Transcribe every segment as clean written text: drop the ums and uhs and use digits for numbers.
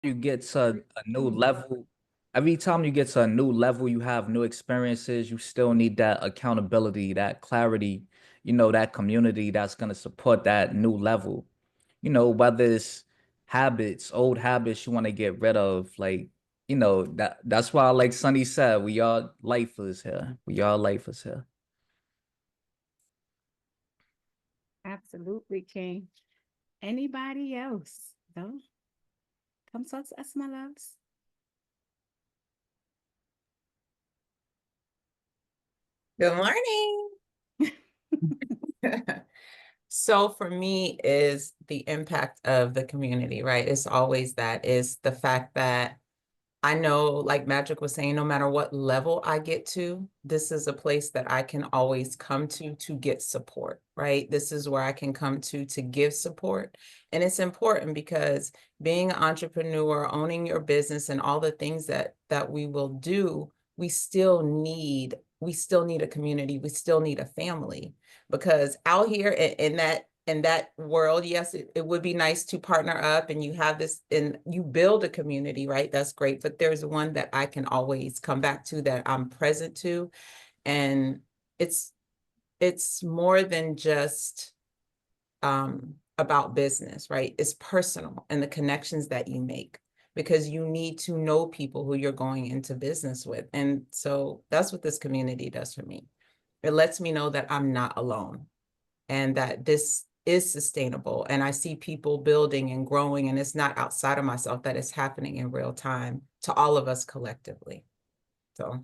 you get to a new level, every time you get to a new level, you have new experiences, you still need that accountability, that clarity, that community that's going to support that new level. Whether it's habits, old habits you want to get rid of, like, that's why, like Sunny said, we are lifers here. We are lifers here. Absolutely, King. Anybody else? No? Come talk to us, my loves. Good morning. So for me is the impact of the community, right? It's always that is the fact that I know, like Magic was saying, no matter what level I get to, this is a place that I can always come to get support, right? This is where I can come to give support. And it's important because being an entrepreneur, owning your business and all the things that we will do, we still need a community. We still need a family, because out here in that world, yes, it would be nice to partner up and you have this and you build a community, right? That's great. But there's one that I can always come back to, that I'm present to. And it's more than just about business, right? It's personal, and the connections that you make, because you need to know people who you're going into business with. And so that's what this community does for me. It lets me know that I'm not alone, and that this is sustainable, and I see people building and growing, and it's not outside of myself, that it's happening in real time to all of us collectively. So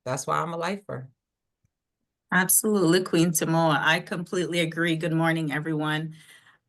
that's why I'm a lifer. Absolutely, Queen Tamoa. I completely agree. Good morning, everyone.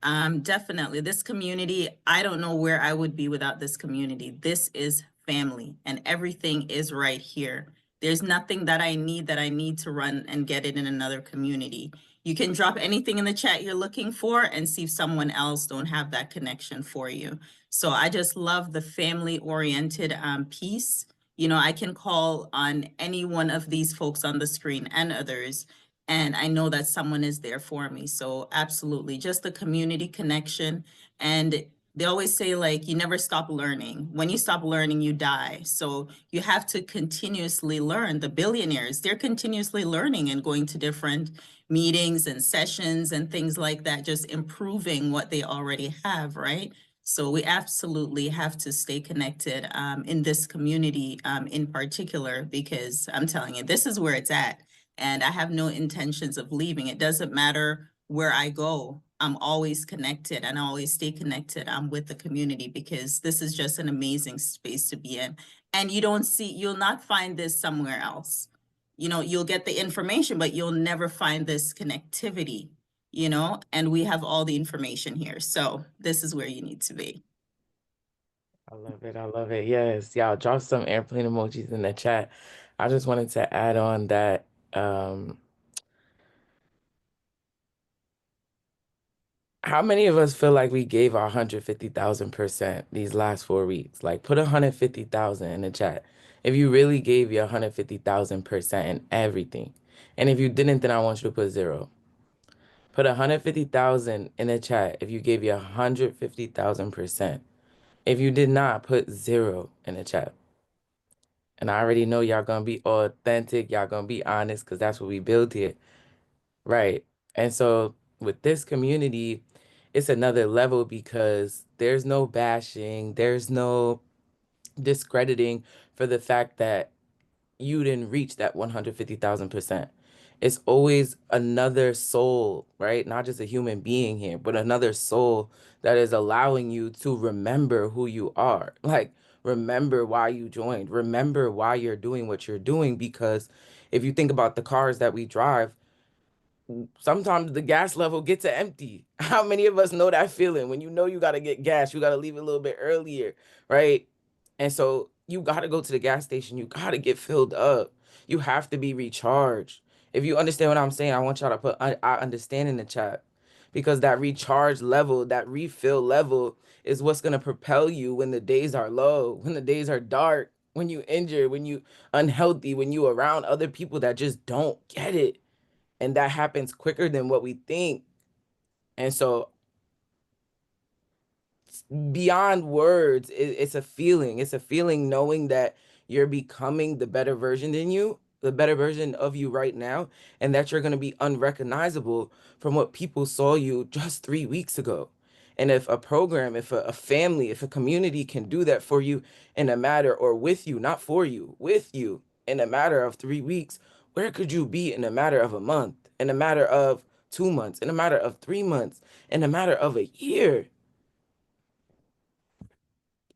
Definitely, this community, I don't know where I would be without this community. This is family, and everything is right here. There's nothing that I need to run and get it in another community. You can drop anything in the chat you're looking for and see if someone else don't have that connection for you. So I just love the family-oriented piece. I can call on any one of these folks on the screen and others, and I know that someone is there for me. So absolutely, just the community connection. And they always say, like, you never stop learning. When you stop learning, you die. So you have to continuously learn. The billionaires, they're continuously learning and going to different meetings and sessions and things like that, just improving what they already have, right? So we absolutely have to stay connected in this community in particular, because I'm telling you, this is where it's at. And I have no intentions of leaving. It doesn't matter where I go. I'm always connected, and I always stay connected with the community, because this is just an amazing space to be in. And you'll not find this somewhere else. You'll get the information, but you'll never find this connectivity, and we have all the information here. So this is where you need to be. I love it. I love it. Yes. Y'all drop some airplane emojis in the chat. I just wanted to add on that how many of us feel like we gave our 150,000% these last 4 weeks? Like, put 150,000 in the chat. If you really gave your 150,000% in everything. And if you didn't, then I want you to put 0. Put 150,000 in the chat if you gave your 150,000%. If you did not, put 0 in the chat. And I already know y'all gonna be authentic, y'all gonna be honest, because that's what we build here. Right. And so with this community, it's another level, because there's no bashing, there's no discrediting for the fact that you didn't reach that 150,000%. It's always another soul, right? Not just a human being here, but another soul that is allowing you to remember who you are. Like, remember why you joined, remember why you're doing what you're doing. Because if you think about the cars that we drive, sometimes the gas level gets to empty. How many of us know that feeling when you know you got to get gas, you got to leave a little bit earlier, right? And so you got to go to the gas station, you got to get filled up. You have to be recharged. If you understand what I'm saying, I want y'all to put I understand in the chat, because that recharge level, that refill level is what's going to propel you when the days are low, when the days are dark, when you injured, when you unhealthy, when you around other people that just don't get it. And that happens quicker than what we think. And so beyond words. It's a feeling. It's a feeling knowing that you're becoming the better version than you, the better version of you right now, and that you're going to be unrecognizable from what people saw you just 3 weeks ago. And if a program, if a family, if a community can do that for you in a matter, or with you, not for you, with you in a matter of 3 weeks, where could you be in a matter of a month, in a matter of 2 months, in a matter of 3 months, in a matter of a year?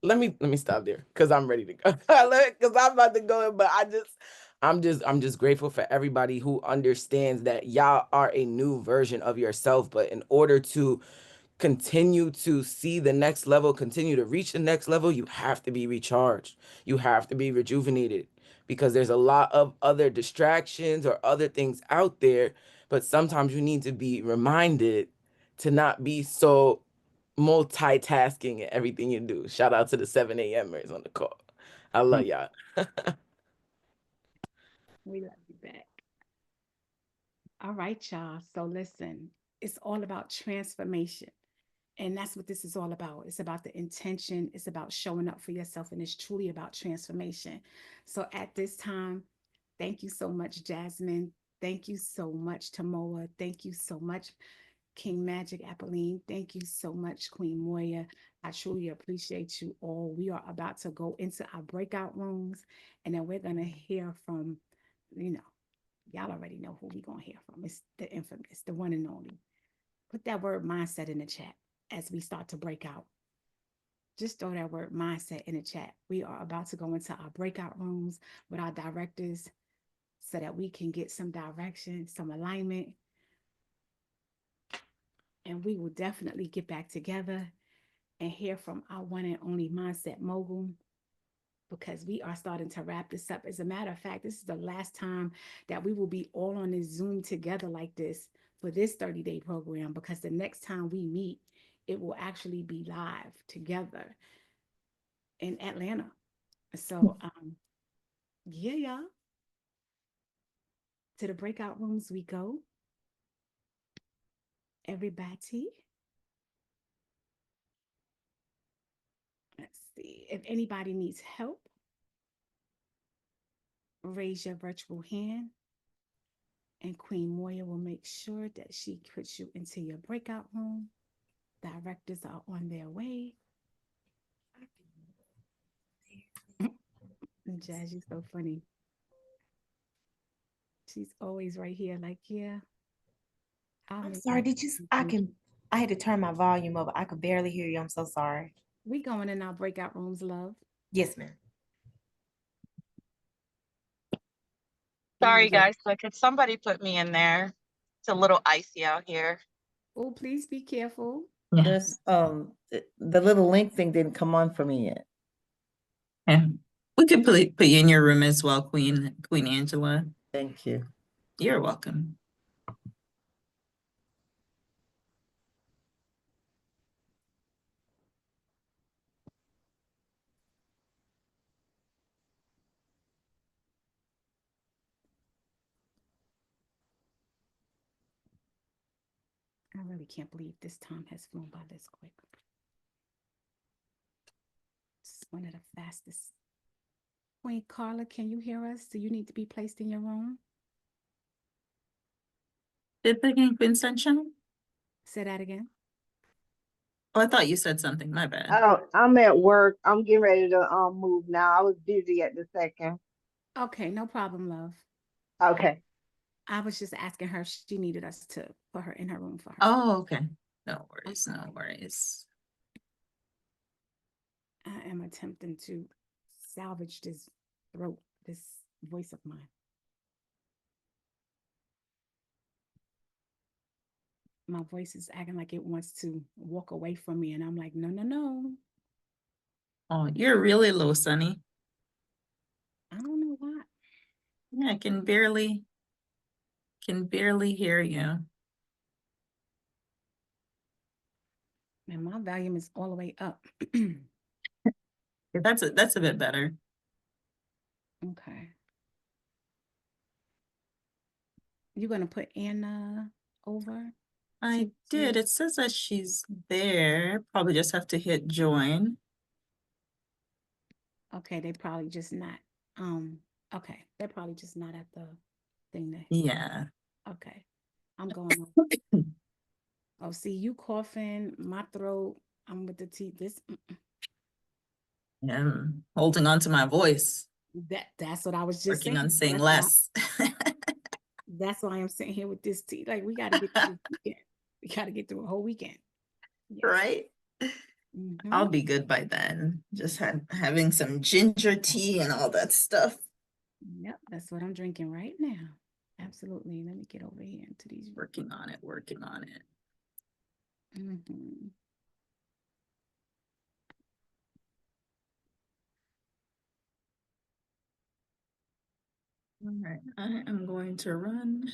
Let me stop there because I'm ready to go. Because I'm about to go in, but I'm just grateful for everybody who understands that y'all are a new version of yourself. But in order to continue to see the next level, continue to reach the next level, you have to be recharged. You have to be rejuvenated, because there's a lot of other distractions or other things out there. But sometimes you need to be reminded to not be so multitasking in everything you do. Shout out to the 7 a.m.ers on the call. I love y'all. We love you back. All right, y'all. So listen, it's all about transformation. And that's what this is all about. It's about the intention, it's about showing up for yourself, and it's truly about transformation. So at this time, thank you so much, Jasmine. Thank you so much, Tamoa. Thank you so much, King Magic Appeline. Thank you so much, Queen Moya. I truly appreciate you all. We are about to go into our breakout rooms, and then we're going to hear from, you know, y'all already know who we're going to hear from. It's the infamous, the one and only. Put that word mindset in the chat as we start to break out. Just throw that word mindset in the chat. We are about to go into our breakout rooms with our directors so that we can get some direction, some alignment. And we will definitely get back together and hear from our one and only mindset mogul, because we are starting to wrap this up. As a matter of fact, this is the last time that we will be all on this Zoom together like this for this 30-day program, because the next time we meet, it will actually be live together in Atlanta. So, yeah, y'all. To the breakout rooms we go. Everybody. Let's see. If anybody needs help, raise your virtual hand, and Queen Moya will make sure that she puts you into your breakout room. Directors are on their way. Jazz, you're so funny. She's always right here, like, yeah. I'm sorry, I had to turn my volume up. I could barely hear you. I'm so sorry. We going in our breakout rooms, love. Yes, ma'am. Sorry, guys, but could somebody put me in there? It's a little icy out here. Oh, please be careful. This the little link thing didn't come on for me yet. Yeah. We could put you in your room as well, Queen Angela. Thank you. You're welcome. I really can't believe this time has flown by this quick. It's one of the fastest. Queen Carla, can you hear us? Do you need to be placed in your room? Did the again, Queen Sunshine? Say that again. Oh, I thought you said something. My bad. I'm at work. I'm getting ready to move now. I was busy at the second. Okay, no problem, love. Okay. I was just asking her if she needed us to put her in her room for her. Oh, okay. No worries, no worries. I am attempting to salvage this throat, this voice of mine. My voice is acting like it wants to walk away from me, and I'm like, no, no, no. Oh, you're really low, Sunny. I don't know why. Yeah, I can barely hear you. And my volume is all the way up. That's a bit better. Okay. You're gonna put Anna over? I did. It says that she's there. Probably just have to hit join. Okay, they probably just not, okay, they're probably just not at the thing there. Yeah. Okay, I'm going on. Oh, see, you coughing, my throat, I'm with the teeth, this, I'm holding on to my voice, that's what I was just working saying. on saying That's why, less. that's why I'm sitting here with this tea. Like, we got to get through this weekend. We got to get through a whole weekend. Yes. Right? I'll Mhm. be good by then. Just having some ginger tea and all that stuff. Yep, that's what I'm drinking right now. Absolutely. Let me get over here into these. Working on it, working on it. Mhm. All right, I am going to run.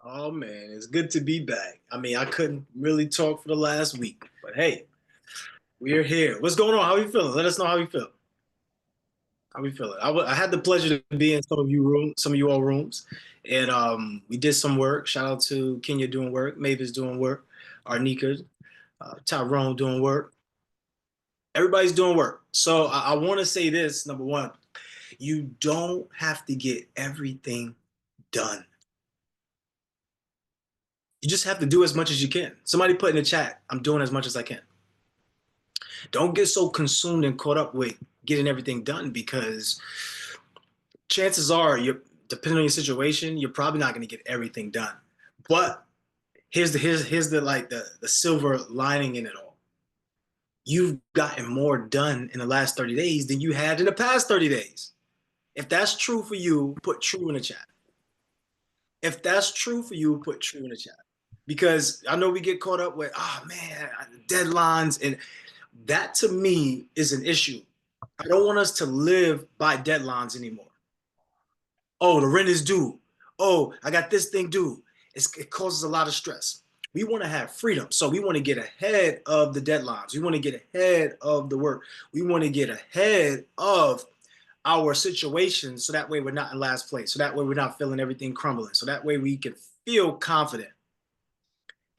Oh man, it's good to be back. I mean, I couldn't really talk for the last week, but hey, we're here. What's going on? How are you feeling? Let us know how you feel. How we feeling? I had the pleasure to be in some of you all rooms, and we did some work. Shout out to Kenya doing work, Mavis doing work, Arnika, Tyrone doing work. Everybody's doing work. So I want to say this: number one, you don't have to get everything done. You just have to do as much as you can. Somebody put in the chat, I'm doing as much as I can. Don't get so consumed and caught up with getting everything done, because chances are, depending on your situation, you're probably not going to get everything done. But here's the silver lining in it all. You've gotten more done in the last 30 days than you had in the past 30 days. If that's true for you, put true in the chat. If that's true for you, put true in the chat. Because I know we get caught up with, oh man, deadlines, and that to me is an issue. I don't want us to live by deadlines anymore. Oh, the rent is due. Oh, I got this thing due. It causes a lot of stress. We want to have freedom. So we want to get ahead of the deadlines. We want to get ahead of the work. We want to get ahead of our situations, so that way we're not in last place. So that way we're not feeling everything crumbling. So that way we can feel confident.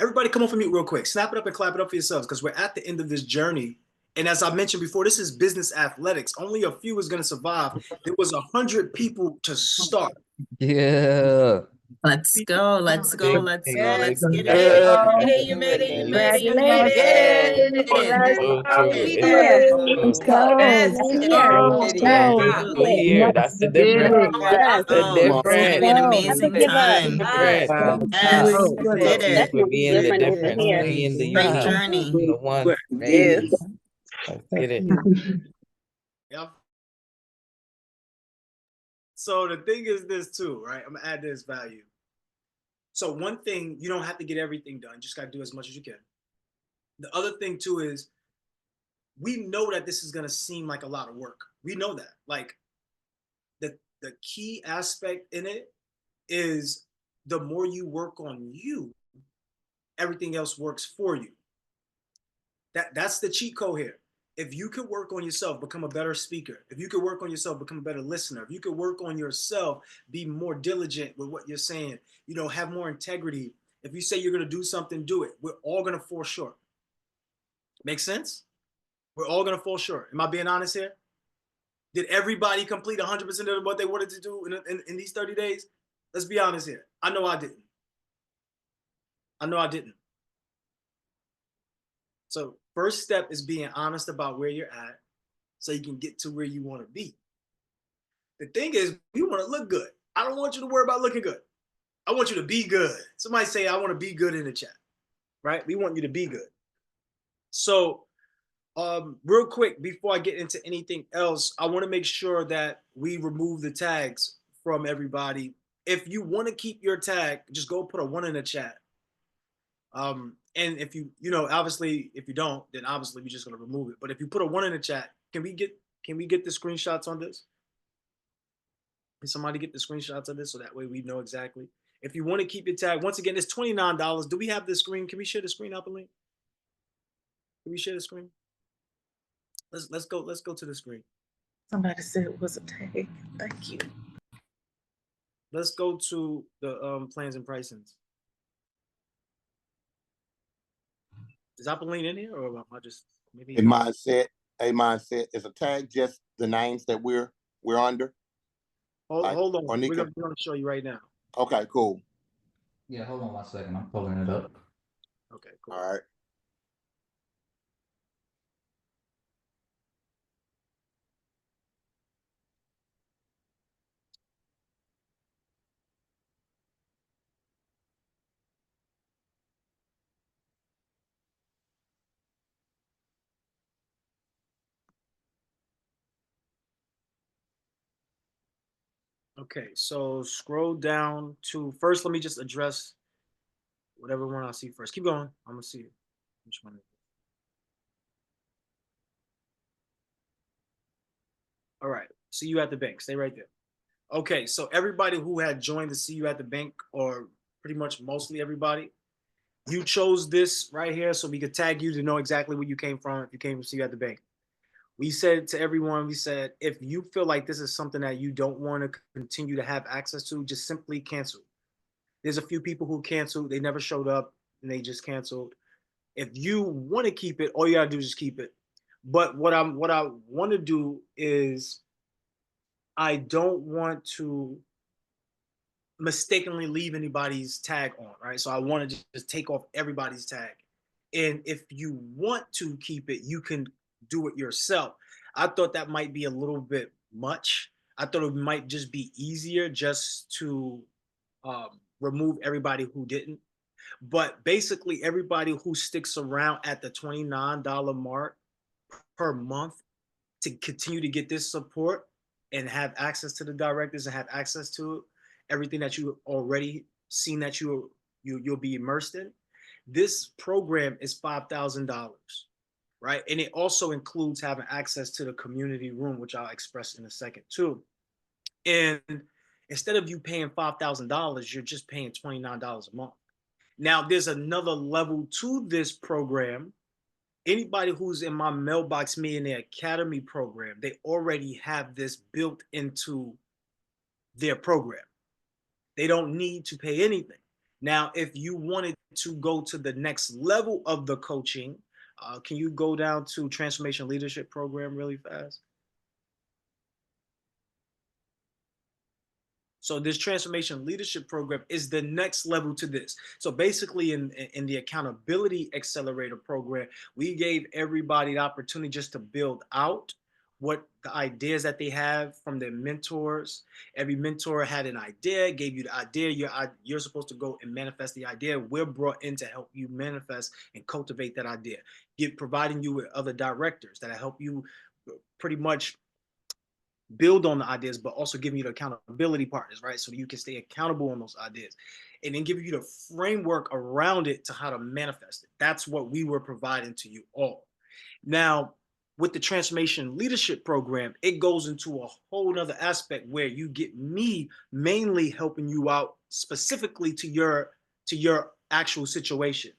Everybody come off of mute real quick. Snap it up and clap it up for yourselves, because we're at the end of this journey. And as I mentioned before, this is business athletics. Only a few is going to survive. There was 100 people to start. Yeah. Let's go, let's go, Big let's go, thing, let's big get thing. it. Oh, You made it, you made it, you made congratulations. it. Let's So go. true. We It's here. Yes, Let's true. go. yes, Let's yes, So go. true. Let's And we're do still it. absolutely. here. That's the Did difference. it. Yes. The It's gonna difference. be an Never amazing give up. The time. difference. Do it. Yes, Do it. did Thank you it. for being the Do difference, for it. being the Great unique, journey. the one for me. Yes. Let's get it. Yep. So the thing is this too, right? I'm gonna add this value. So one thing, you don't have to get everything done. You just gotta do as much as you can. The other thing too is, we know that this is gonna seem like a lot of work. We know that. Like the key aspect in it is, the more you work on you, everything else works for you. That's the cheat code here. If you could work on yourself, become a better speaker. If you could work on yourself, become a better listener. If you could work on yourself, be more diligent with what you're saying, have more integrity. If you say you're going to do something, do it. We're all going to fall short. Make sense? We're all going to fall short. Am I being honest here? Did everybody complete 100% of what they wanted to do in these 30 days? Let's be honest here. I know I didn't. So first step is being honest about where you're at, so you can get to where you want to be. The thing is, you want to look good. I don't want you to worry about looking good. I want you to be good. Somebody say, I want to be good in the chat, right? We want you to be good. So real quick, before I get into anything else, I want to make sure that we remove the tags from everybody. If you want to keep your tag, just go put a 1 in the chat. And if obviously, if you don't, then obviously we're just going to remove it. But if you put a 1 in the chat, can we get the screenshots on this? Can somebody get the screenshots of this, so that way we know exactly? If you want to keep your tag, once again, it's $29. Do we have the screen? Can we share the screen up a link? Can we share the screen? Let's go to the screen. Somebody said it was a tag. Thank you. Let's go to the plans and pricings. Is Apolline in here, or am I just maybe? A mindset is a tag just the names that we're under. Hold on. We're gonna show you right now. Okay, cool. Yeah, hold on 1 second. I'm pulling it up. Okay, cool. All right. Okay, so scroll down to first. Let me just address whatever one I see first. Keep going. I'm gonna see it. Which one? All right. See you at the bank. Stay right there. Okay, so everybody who had joined the See You at the Bank or pretty much mostly everybody. You chose this right here so we could tag you to know exactly where you came from if you came to see you at the bank. We said to everyone, we said, if you feel like this is something that you don't want to continue to have access to, just simply cancel. There's a few people who canceled, they never showed up and they just canceled. If you want to keep it, all you gotta do is just keep it. But what I want to do is I don't want to mistakenly leave anybody's tag on, right? So I want to just take off everybody's tag. And if you want to keep it, you can do it yourself. I thought that might be a little bit much. I thought it might just be easier just to remove everybody who didn't. But basically, everybody who sticks around at the $29 mark per month to continue to get this support and have access to the directors and have access to everything that you already seen that you'll be immersed in. This program is $5,000, right? And it also includes having access to the community room, which I'll express in a second too. And instead of you paying $5,000, you're just paying $29 a month. Now, there's another level to this program. Anybody who's in my Mailbox Millionaire Academy program, they already have this built into their program. They don't need to pay anything. Now, if you wanted to go to the next level of the coaching, can you go down to Transformation Leadership Program really fast? So this Transformation Leadership Program is the next level to this. So basically in the Accountability Accelerator program, we gave everybody the opportunity just to build out what the ideas that they have from their mentors. Every mentor had an idea, gave you the idea. You're supposed to go and manifest the idea. We're brought in to help you manifest and cultivate that idea, providing you with other directors that help you pretty much build on the ideas, but also giving you the accountability partners, right? So you can stay accountable on those ideas and then give you the framework around it to how to manifest it. That's what we were providing to you all. Now, with the Transformation Leadership Program, it goes into a whole nother aspect where you get me mainly helping you out specifically to your actual situation.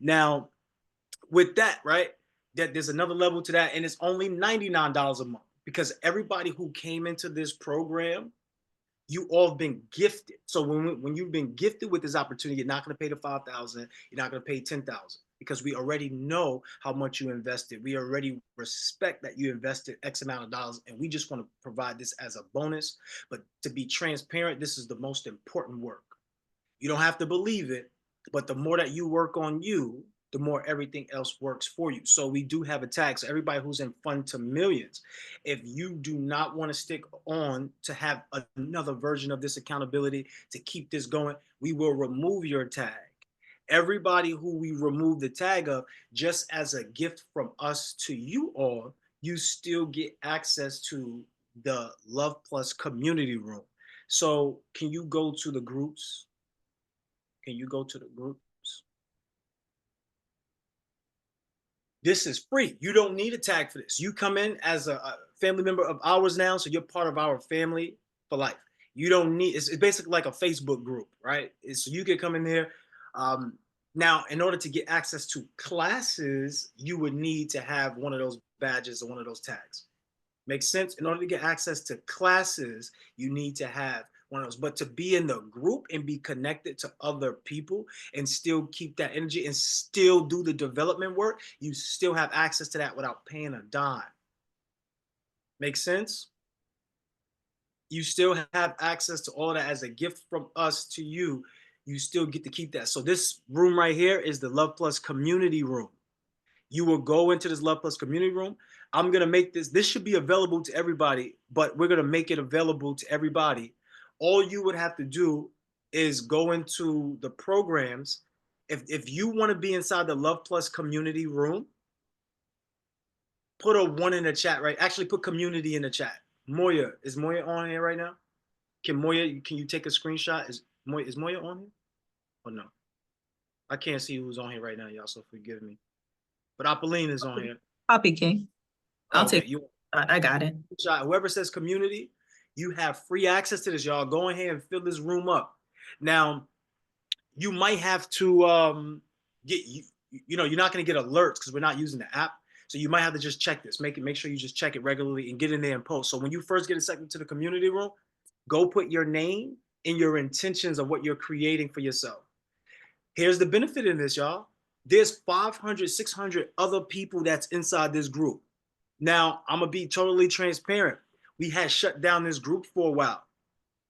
Now, with that, right, that there's another level to that, and it's only $99 a month. Because everybody who came into this program, you all have been gifted. So when you've been gifted with this opportunity, you're not going to pay the $5,000. You're not going to pay $10,000 because we already know how much you invested. We already respect that you invested X amount of dollars, and we just want to provide this as a bonus. But to be transparent, this is the most important work. You don't have to believe it, but the more that you work on you, the more everything else works for you. So we do have a tag. So everybody who's in Fund to Millions, if you do not want to stick on to have another version of this accountability to keep this going, we will remove your tag. Everybody who we remove the tag of, just as a gift from us to you all, you still get access to the Luhv Plus community room. So can you go to the groups? Can you go to the groups? This is free. You don't need a tag for this. You come in as a family member of ours now, so you're part of our family for life. You don't need, it's basically like a Facebook group, right? So you can come in there. Now, in order to get access to classes, you would need to have one of those badges or one of those tags. Makes sense? In order to get access to classes, you need to have one of those. But to be in the group and be connected to other people and still keep that energy and still do the development work, you still have access to that without paying a dime. Make sense? You still have access to all that as a gift from us to you. You still get to keep that. So this room right here is the Luhv Plus community room. You will go into this Luhv Plus community room. I'm going to make this should be available to everybody, but we're going to make it available to everybody. All you would have to do is go into the programs. If you want to be inside the Luhv Plus community room, put a 1 in the chat, right? Actually put community in the chat. Moya, is Moya on here right now? Can you take a screenshot? Is Moya on here? Or no? I can't see who's on here right now, y'all, so forgive me. But Apolline is on here. Copy, King. I'll Okay, take I got it. Whoever says community, you have free access to this, y'all. Go ahead and fill this room up. Now, you might have to get you're not going to get alerts because we're not using the app. So you might have to just check this. Make sure you just check it regularly and get in there and post. So when you first get accepted to the community room, go put your name and your intentions of what you're creating for yourself. Here's the benefit in this, y'all. There's 500, 600 other people that's inside this group. Now, I'm going to be totally transparent. We had shut down this group for a while.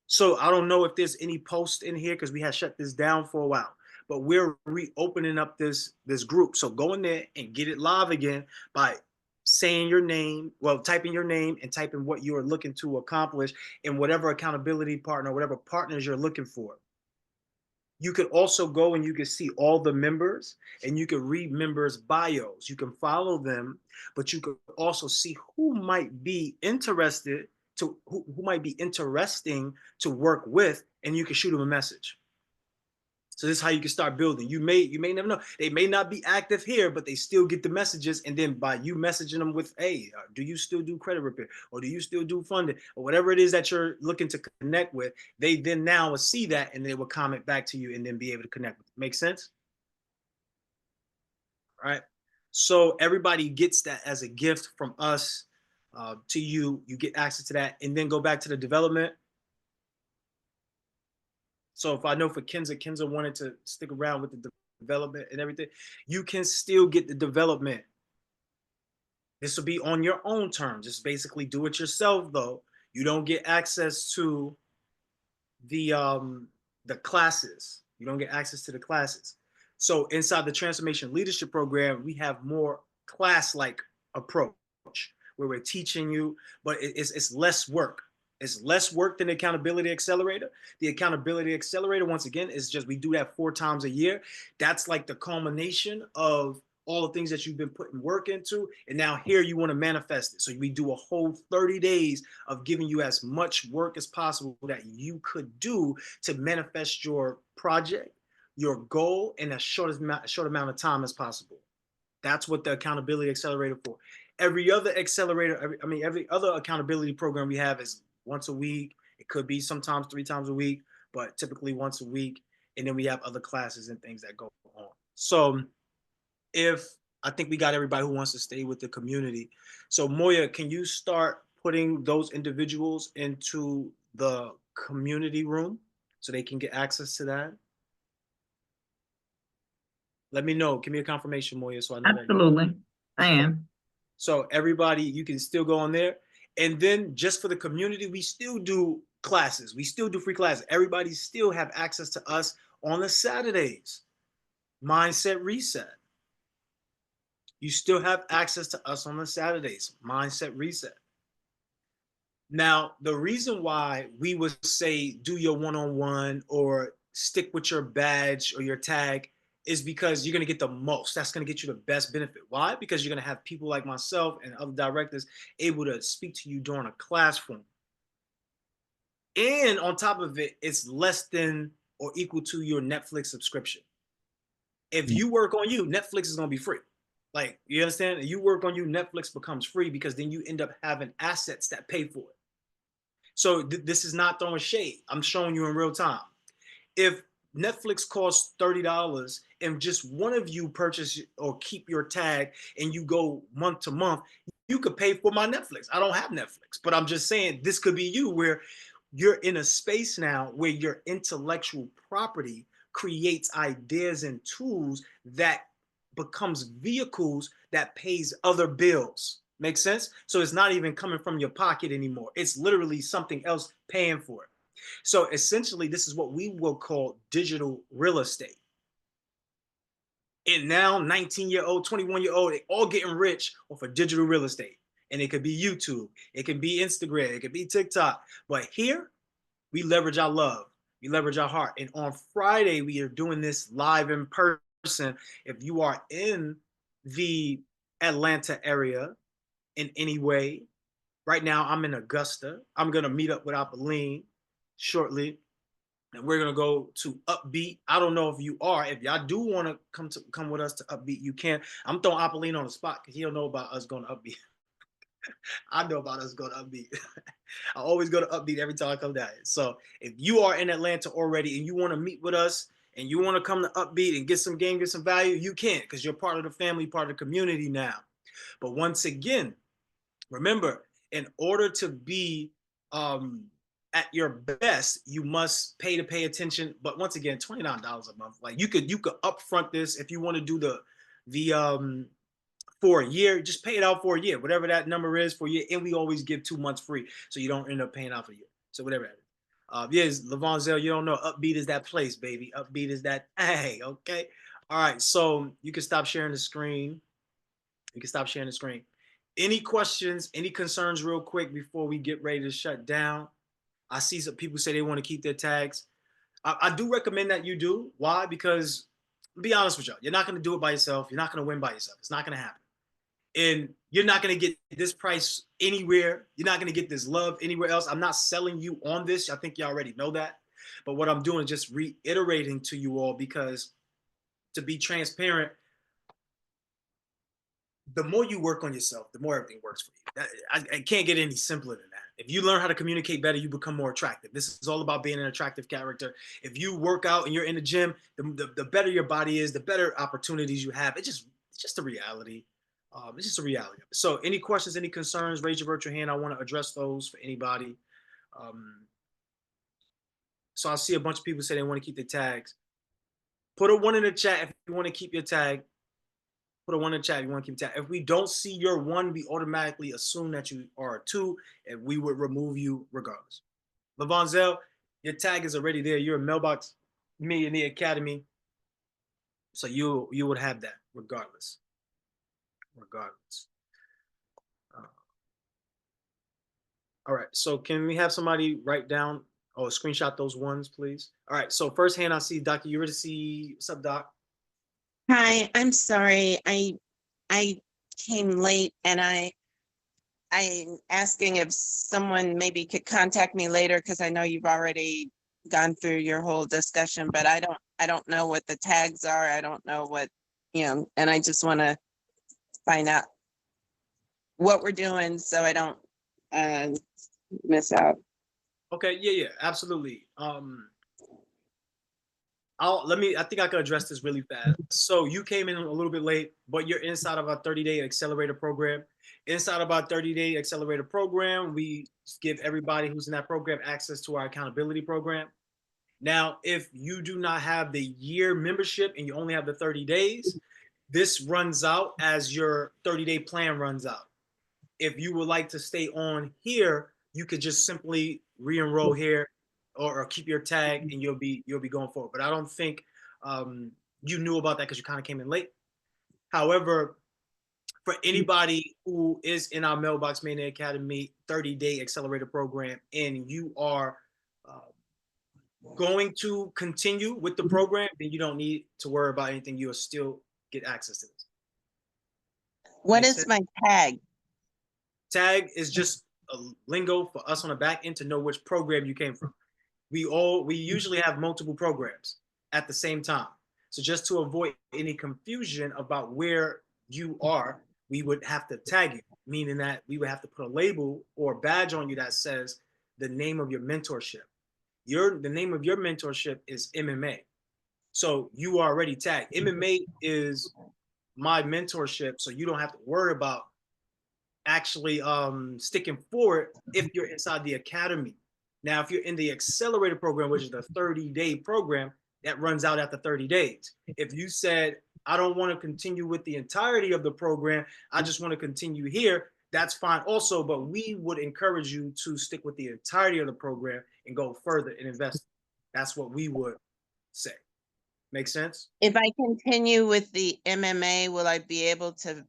So I don't know if there's any posts in here because we had shut this down for a while. But we're reopening up this group. So go in there and get it live again by saying your name, well, typing your name and typing what you are looking to accomplish in whatever accountability partner, whatever partners you're looking for. You could also go and you can see all the members and you can read members' bios. You can follow them, but you could also see who might be interested to who might be interesting to work with, and you can shoot them a message. So this is how you can start building. You may never know. They may not be active here, but they still get the messages. And then by you messaging them with, hey, do you still do credit repair? Or do you still do funding? Or whatever it is that you're looking to connect with, they then now will see that and they will comment back to you and then be able to connect with you. Make sense? All right. So everybody gets that as a gift from us to you. You get access to that and then go back to the development. So if I know for Kenza wanted to stick around with the development and everything, you can still get the development. This will be on your own terms. Just basically do it yourself, though. You don't get access to the classes. You don't get access to the classes. So inside the Transformation Leadership Program, we have more class-like approach where we're teaching you, but it's less work. It's less work than the Accountability Accelerator. The Accountability Accelerator, once again, is just we do that 4 times a year. That's like the culmination of all the things that you've been putting work into. And now here you want to manifest it. So we do a whole 30 days of giving you as much work as possible that you could do to manifest your project, your goal in a short amount of time as possible. That's what the Accountability Accelerator for. Every other accelerator, every other accountability program we have is once a week. It could be sometimes 3 times a week, but typically once a week. And then we have other classes and things that go on. So I think we got everybody who wants to stay with the community. So Moya, can you start putting those individuals into the community room so they can get access to that? Let me know. Give me a confirmation, Moya, so I know. Absolutely. I am. So everybody, you can still go on there. And then just for the community, we still do classes. We still do free classes. Everybody still have access to us on the Saturdays. Mindset Reset. You still have access to us on the Saturdays. Mindset Reset. Now, the reason why we would say do your one-on-one or stick with your badge or your tag is because you're going to get the most. That's going to get you the best benefit. Why? Because you're going to have people like myself and other directors able to speak to you during a classroom. And on top of it, it's less than or equal to your Netflix subscription. If you work on you, Netflix is going to be free. Like, you understand? You work on you, Netflix becomes free because then you end up having assets that pay for it. So this is not throwing shade. I'm showing you in real time. If Netflix costs $30 and just one of you purchase or keep your tag and you go month to month, you could pay for my Netflix. I don't have Netflix, but I'm just saying this could be you where you're in a space now where your intellectual property creates ideas and tools that becomes vehicles that pays other bills. Make sense? So it's not even coming from your pocket anymore. It's literally something else paying for it. So essentially, this is what we will call digital real estate. And now 19-year-old, 21-year-old, they all getting rich off of digital real estate. And it could be YouTube, it can be Instagram, it could be TikTok. But here, we leverage our love, we leverage our heart. And on Friday, we are doing this live in person. If you are in the Atlanta area in any way, right now I'm in Augusta. I'm gonna meet up with Apolline shortly, and we're gonna go to Upbeat. I don't know if you are. If y'all do want to come with us to Upbeat, you can. I'm throwing Apolline on the spot because he don't know about us going to Upbeat. I know about us going to Upbeat. I always go to Upbeat every time I come down here. So if you are in Atlanta already and you want to meet with us and you want to come to Upbeat and get some game, get some value, you can, because you're part of the family, part of the community now. But once again, remember, in order to be at your best, you must pay attention. But once again, $29 a month. Like you could upfront this if you want to do the for a year, just pay it out for a year, whatever that number is for a year. And we always give 2 months free, so you don't end up paying out for a year. So whatever that is. Yes, Lavanzel, you don't know, Upbeat is that place, baby. Upbeat is that, hey, okay. All right, so you can stop sharing the screen. You can stop sharing the screen. Any questions, any concerns real quick before we get ready to shut down? I see some people say they want to keep their tags. I do recommend that you do. Why? Because, be honest with y'all, you're not going to do it by yourself. You're not going to win by yourself. It's not going to happen. And you're not going to get this price anywhere. You're not going to get this love anywhere else. I'm not selling you on this. I think you already know that. But what I'm doing is just reiterating to you all, because to be transparent, the more you work on yourself, the more everything works for you. I can't get any simpler than that. If you learn how to communicate better, you become more attractive. This is all about being an attractive character. If you work out and you're in the gym, the better your body is, the better opportunities you have. It's just a reality. It's just a reality. So any questions, any concerns, raise your virtual hand. I want to address those for anybody. So I see a bunch of people say they want to keep their tags. Put a 1 in the chat if you want to keep your tag. Put a 1 in the chat if you want to keep your tag. If we don't see your 1, we automatically assume that you are a 2, and we would remove you regardless. Lavanzel, your tag is already there. You're a Mailbox Millionaire Academy. So you would have that regardless. All right, so can we have somebody write down or screenshot those 1s, please? All right, so first hand I see, Dr. Eurydice. What's up, Doc? Hi, I'm sorry. I came late, and I'm asking if someone maybe could contact me later, because I know you've already gone through your whole discussion, but I don't know what the tags are. I don't know what, and I just want to find out what we're doing so I don't miss out. Okay, yeah, absolutely. I think I could address this really fast. So you came in a little bit late, but you're inside of our 30-day accelerator program. Inside of our 30-day accelerator program, we give everybody who's in that program access to our accountability program. Now, if you do not have the year membership and you only have the 30 days, this runs out as your 30-day plan runs out. If you would like to stay on here, you could just simply re-enroll here or keep your tag, and you'll be going forward. But I don't think you knew about that because you kind of came in late. However, for anybody who is in our Mailbox Millionaire Academy 30-day accelerator program, and you are going to continue with the program, then you don't need to worry about anything. You'll still get access to this. What is my tag? Tag is just a lingo for us on the back end to know which program you came from. We usually have multiple programs at the same time. So just to avoid any confusion about where you are, we would have to tag you, meaning that we would have to put a label or a badge on you that says the name of your mentorship. The name of your mentorship is MMA. So you are already tagged. MMA is my mentorship, so you don't have to worry about actually sticking forward if you're inside the academy. Now, if you're in the accelerator program, which is the 30-day program, that runs out after 30 days. If you said, I don't want to continue with the entirety of the program, I just want to continue here, that's fine also, but we would encourage you to stick with the entirety of the program and go further and invest. That's what we would say. Make sense? If I continue with the MMA, will I be able to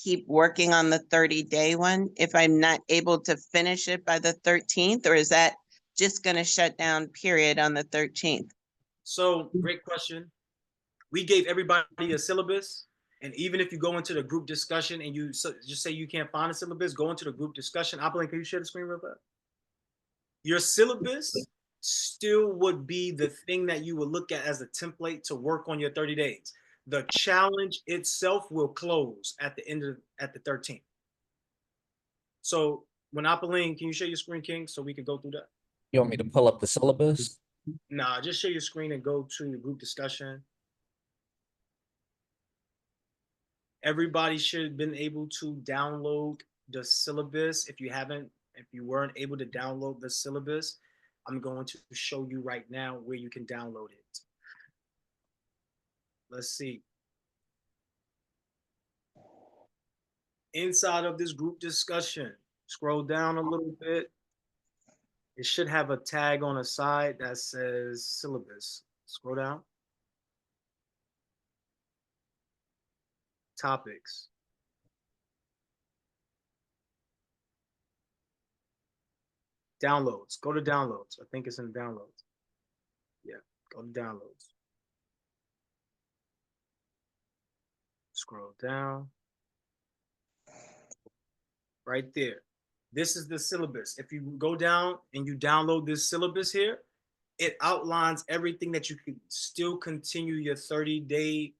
keep working on the 30-day one if I'm not able to finish it by the 13th, or is that just going to shut down period on the 13th? So great question. We gave everybody a syllabus, and even if you go into the group discussion and you just say you can't find a syllabus, go into the group discussion. Can you share the screen real fast? Your syllabus still would be the thing that you would look at as a template to work on your 30 days. The challenge itself will close at the end of the 13th. So when Apolline, can you share your screen, King, so we can go through that? You want me to pull up the syllabus? Nah, just share your screen and go to your group discussion. Everybody should have been able to download the syllabus. If you weren't able to download the syllabus, I'm going to show you right now where you can download it. Let's see. Inside of this group discussion, scroll down a little bit. It should have a tag on the side that says syllabus. Scroll down. Topics. Downloads. Go to downloads. I think it's in downloads. Yeah, go to downloads. Scroll down. Right there. This is the syllabus. If you go down and you download this syllabus here, it outlines everything that you can still continue your 30-day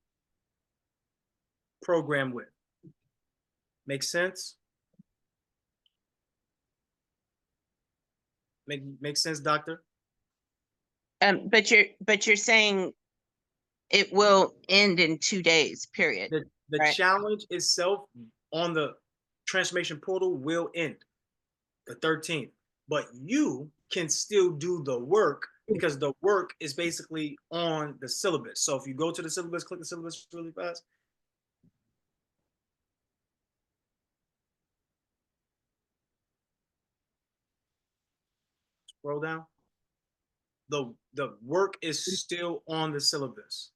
program with. Make sense? Make sense, doctor? But you're saying it will end in 2 days, period. The right? challenge itself on the transformation portal will end the 13th, but you can still do the work because the work is basically on the syllabus. So if you go to the syllabus, click the syllabus really fast. Scroll down. The work is still on the syllabus.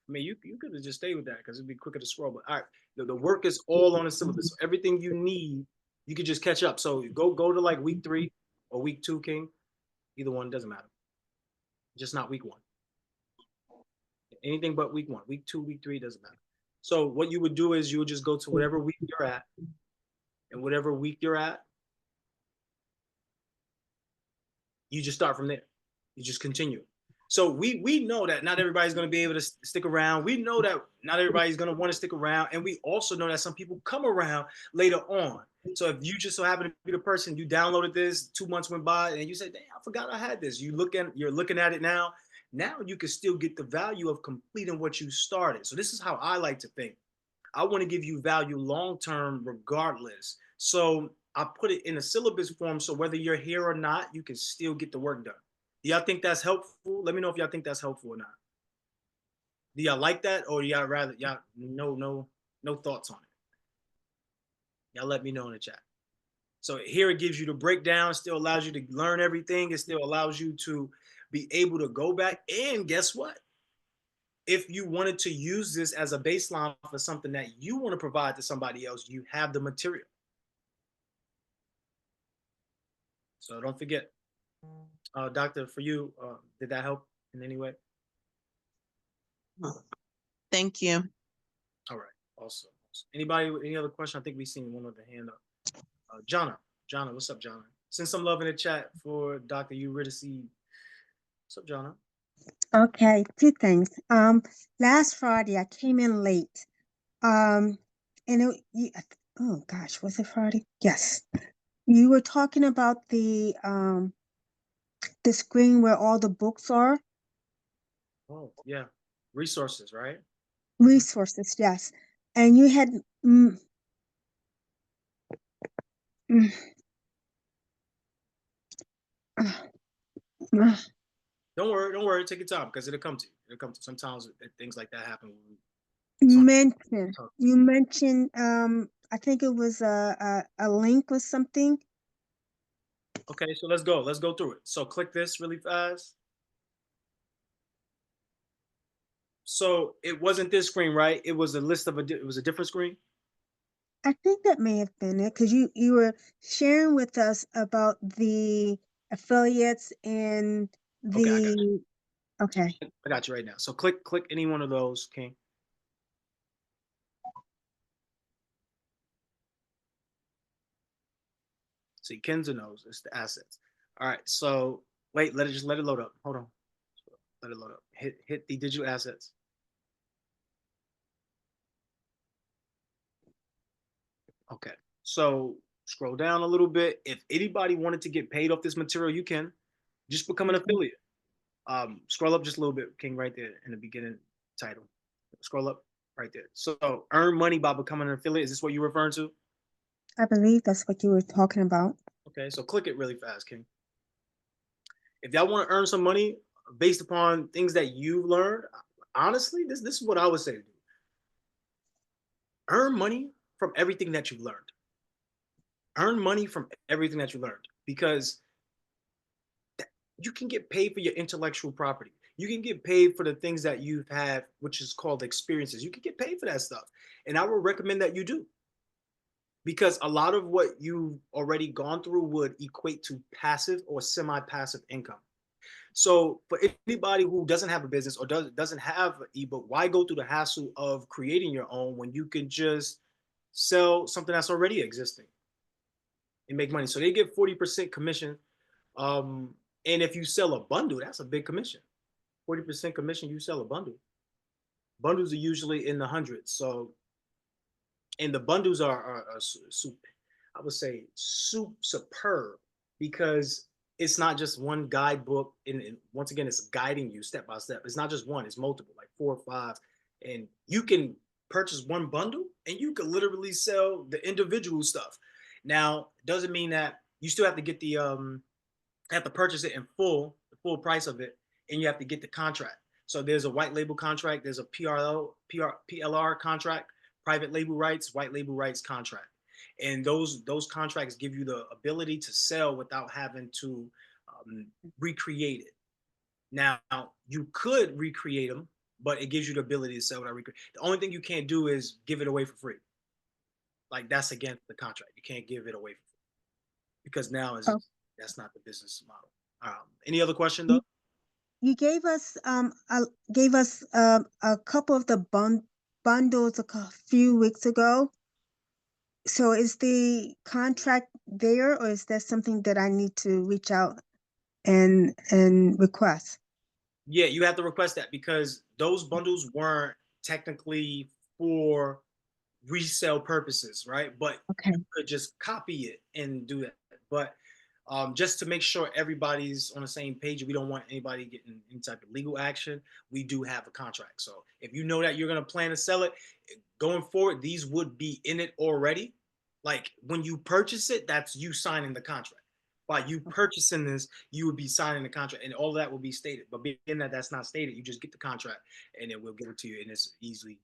I mean, you could have just stayed with that because it'd be quicker to scroll. But all right, the work is all on the syllabus. So everything you need, you could just catch up. So go to like week 3 or week 2, King. Either one doesn't matter. Just not week 1. Anything but week 1. Week 2, week 3 doesn't matter. So what you would do is you would just go to whatever week you're at, and whatever week you're at, you just start from there. You just continue. So we know that not everybody's going to be able to stick around. We know that not everybody's going to want to stick around. And we also know that some people come around later on. So if you just so happen to be the person, you downloaded this, 2 months went by and you say, damn, I forgot I had this. You're looking at it now. Now you can still get the value of completing what you started. So this is how I like to think. I want to give you value long-term regardless. So I put it in a syllabus form. So whether you're here or not, you can still get the work done. Do y'all think that's helpful? Let me know if y'all think that's helpful or not. Do y'all like that, or y'all rather y'all no thoughts on it? Y'all let me know in the chat. So here it gives you the breakdown, still allows you to learn everything. It still allows you to be able to go back. And guess what? If you wanted to use this as a baseline for something that you want to provide to somebody else, you have the material. So don't forget. Doctor, for you, did that help in any way? Thank you. All right, awesome. Anybody with any other question? I think we've seen one with the hand up. Jonna, what's up, Jonna? Send some love in the chat for Dr. Eurydice. What's up, Jonna? Okay, 2 things. Last Friday I came in late. And oh gosh, was it Friday? Yes. You were talking about the screen where all the books are. Oh, yeah. Resources, right? Resources, yes. And you had Don't worry, take your time because it'll come to you. It'll come to you. Sometimes things like that happen. You mentioned I think it was a link or something. Okay, so let's go through it. So click this really fast. So it wasn't this screen, right? It was a list of it was a different screen. I think that may have been it because you were sharing with us about the affiliates and the okay. I got you right now. So click any one of those, King. See, Kenza knows it's the assets. All right, so wait, let it load up. Hold on. Let it load up. Hit the digital assets. Okay. So scroll down a little bit. If anybody wanted to get paid off this material, you can just become an affiliate. Scroll up just a little bit, King, right there in the beginning title. Scroll up right there. So earn money by becoming an affiliate. Is this what you're referring to? I believe that's what you were talking about. Okay, so click it really fast, King. If y'all want to earn some money based upon things that you've learned, honestly, this is what I would say to do. Earn money from everything that you've learned. Earn money from everything that you learned, because you can get paid for your intellectual property. You can get paid for the things that you've had, which is called experiences. You can get paid for that stuff. And I would recommend that you do, because a lot of what you've already gone through would equate to passive or semi-passive income. So for anybody who doesn't have a business or doesn't have an ebook, why go through the hassle of creating your own when you can just sell something that's already existing and make money? So they get 40% commission. And if you sell a bundle, that's a big commission. 40% commission, you sell a bundle. Bundles are usually in the hundreds. So, and the bundles are I would say superb, because it's not just one guidebook. And once again, it's guiding you step by step. It's not just one, it's multiple, like 4 or 5. And you can purchase one bundle and you can literally sell the individual stuff. Now, it doesn't mean that you still have to get the have to purchase it in full, the full price of it, and you have to get the contract. So there's a white label contract, there's a PLR contract, private label rights, white label rights contract. And those contracts give you the ability to sell without having to recreate it. Now, you could recreate them, but it gives you the ability to sell without recreate. The only thing you can't do is give it away for free. Like, that's against the contract. You can't give it away for free, because now that's not the business model. Any other question though? You gave us a couple of the bundles a few weeks ago. So is the contract there, or is that something that I need to reach out and request? Yeah, you have to request that, because those bundles weren't technically for resale purposes, right? But Okay. you could just copy it and do that. But just to make sure everybody's on the same page, we don't want anybody getting any type of legal action. We do have a contract. So if you know that you're going to plan to sell it going forward, these would be in it already. Like, when you purchase it, that's you signing the contract. By you purchasing this, you would be signing the contract, and all of that will be stated. But being that that's not stated, you just get the contract, and then we'll give it to you, and it's easily,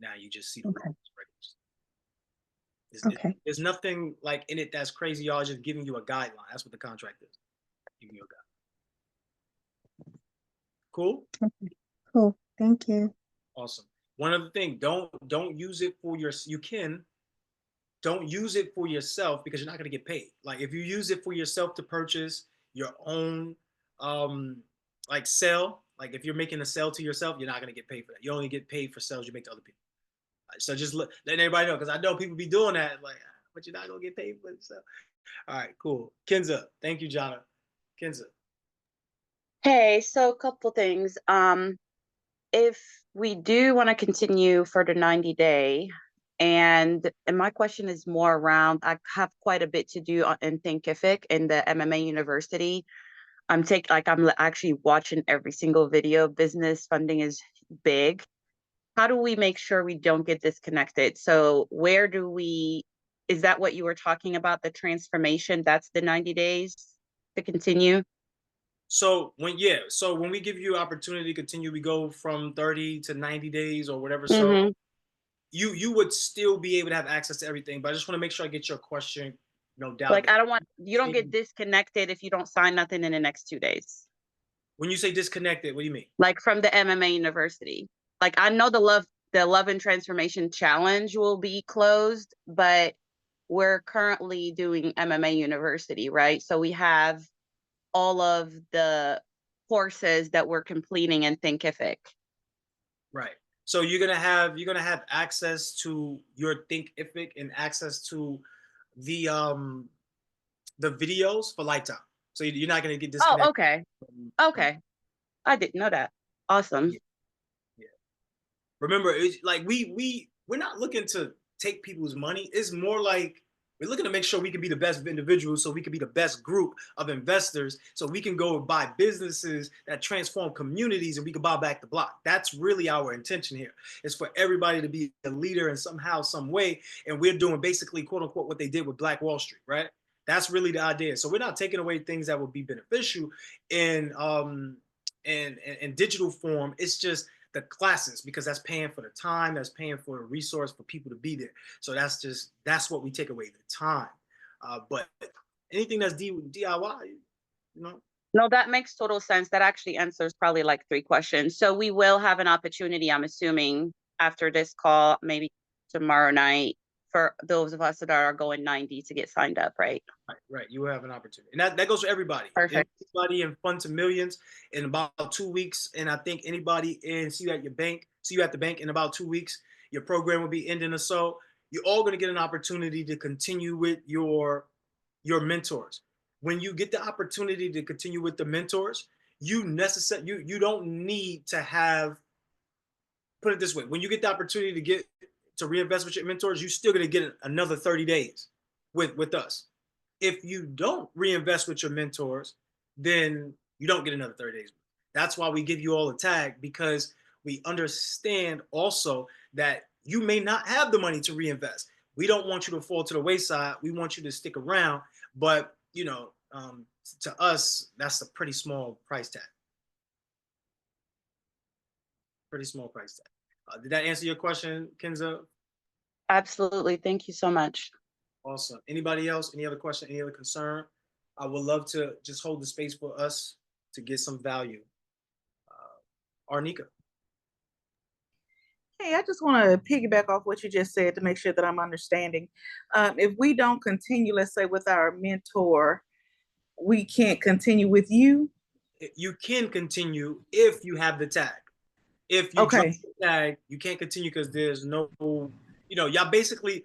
now you just see the Okay. Okay. There's nothing like in it that's crazy. Y'all just giving you a guideline. That's what the contract is. Giving you a guideline. Cool? Okay. Cool. Thank you. Awesome. One other thing, don't use it for don't use it for yourself, because you're not going to get paid. Like, if you use it for yourself to purchase your own like sell, like if you're making a sell to yourself, you're not going to get paid for that. You only get paid for sales you make to other people. So just letting everybody know, because I know people be doing that, like, but you're not gonna get paid for it. So, all right, cool. Kenza, thank you, Jonna. Kenza. Hey, so a couple things. If we do want to continue for the 90-day, and my question is more around, I have quite a bit to do in Thinkific in the MMA University. I'm actually watching every single video. Business funding is big. How do we make sure we don't get disconnected? So is that what you were talking about, the transformation? That's the 90 days to continue? So when we give you opportunity to continue, we go from 30 to 90 days or whatever. Mm-hmm. So you would still be able to have access to everything, but I just want to make sure I get your question, no doubt. Like, you don't get disconnected if you don't sign nothing in the next 2 days. When you say disconnected, what do you mean? Like, from the MMA University. Like, I know the Love and Transformation Challenge will be closed, but we're currently doing MMA University, right? So we have all of the courses that we're completing in Thinkific. Right. So you're gonna have access to your Thinkific and access to the videos for lifetime. So you're not gonna get disconnected. Oh, okay. Okay. I didn't know that. Awesome. Yeah. Remember, it's like we're not looking to take people's money. It's more like we're looking to make sure we can be the best individuals, so we can be the best group of investors, so we can go buy businesses that transform communities, and we can buy back the block. That's really our intention here. It's for everybody to be a leader in somehow, some way, and we're doing basically, quote unquote, what they did with Black Wall Street, right? That's really the idea. So we're not taking away things that would be beneficial in digital form. It's just the classes, because that's paying for the time, that's paying for the resource for people to be there. So that's what we take away, the time. But anything that's DIY, you know. No, that makes total sense. That actually answers probably like 3 questions. So we will have an opportunity, I'm assuming, after this call, maybe tomorrow night, for those of us that are going 90 to get signed up, right? Right. You will have an opportunity. And that goes for everybody. Perfect. Everybody in Fund to Millions in about 2 weeks. And I think anybody in See You at the bank in about 2 weeks, your program will be ending or so. You're all going to get an opportunity to continue with your mentors. When you get the opportunity to continue with the mentors, you don't need to have, put it this way, when you get the opportunity to reinvest with your mentors, you're still going to get another 30 days with us. If you don't reinvest with your mentors, then you don't get another 30 days. That's why we give you all a tag, because we understand also that you may not have the money to reinvest. We don't want you to fall to the wayside. We want you to stick around. But, to us, that's a pretty small price tag. Pretty small price tag. Did that answer your question, Kenza? Absolutely. Thank you so much. Awesome. Anybody else? Any other question? Any other concern? I would love to just hold the space for us to get some value. Arnika. Hey, I just want to piggyback off what you just said to make sure that I'm understanding. If we don't continue, let's say, with our mentor, we can't continue with you? You can continue if you have the tag. If you drop the tag, you can't continue because there's no, y'all basically,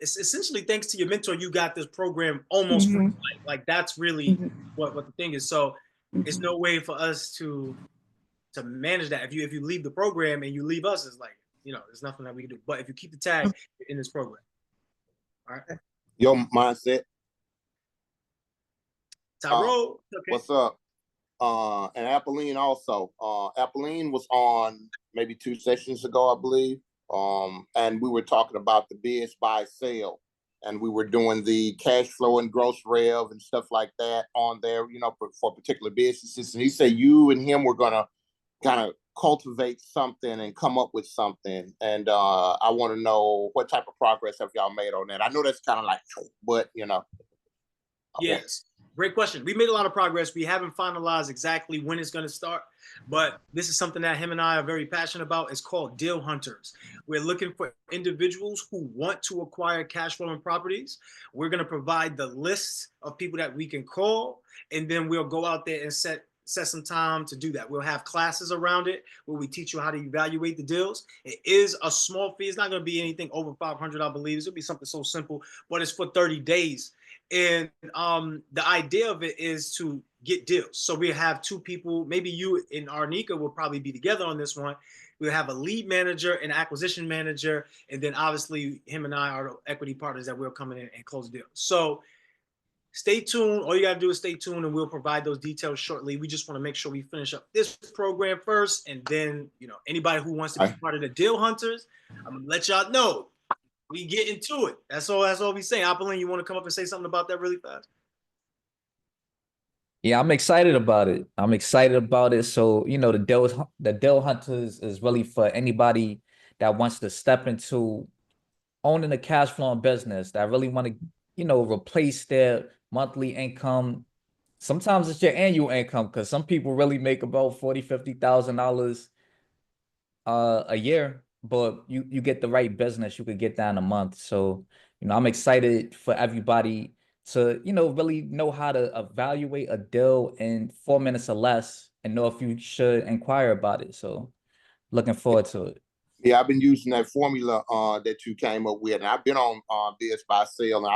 it's essentially thanks to your mentor, you got this program almost free. Like that's really what the thing is. So it's no way for us to manage that. If you leave the program and you leave us, it's like, there's nothing that we can do. But if you keep the tag, you're in this program. All right. Your mindset. Tyrone. Okay. What's up? And Apolline also. Apolline was on maybe 2 sessions ago, I believe. And we were talking about the bids, buy, sell. And we were doing the cash flow and gross rev and stuff like that on there, for particular businesses. And he said you and him were going to kind of cultivate something and come up with something. And I want to know what type of progress have y'all made on that? I know that's kind of like, but, Yes. Great question. We made a lot of progress. We haven't finalized exactly when it's going to start, but this is something that him and I are very passionate about. It's called Deal Hunters. We're looking for individuals who want to acquire cash flowing properties. We're going to provide the list of people that we can call, and then we'll go out there and set some time to do that. We'll have classes around it where we teach you how to evaluate the deals. It is a small fee. It's not going to be anything over 500, I believe. It'll be something so simple, but it's for 30 days. And the idea of it is to get deals. So we have 2 people, maybe you and Arnika will probably be together on this one. We'll have a lead manager, an acquisition manager, and then obviously him and I are equity partners that will come in and close the deal. So stay tuned. All you got to do is stay tuned, and we'll provide those details shortly. We just want to make sure we finish up this program first, and then anybody who wants to be part of the Deal Hunters, I'm gonna let y'all know. We get into it. That's all we say. Apolline, you want to come up and say something about that really fast? Yeah, I'm excited about it. So, the Deal Hunters is really for anybody that wants to step into owning a cash flowing business, that really want to, replace their monthly income. Sometimes it's your annual income, because some people really make about $40,000-$50,000 a year, but you get the right business, you could get that in a month. So, I'm excited for everybody to, really know how to evaluate a deal in 4 minutes or less and know if you should inquire about it. So looking forward to it. Yeah, I've been using that formula that you came up with, and I've been on Bids by Sale, and I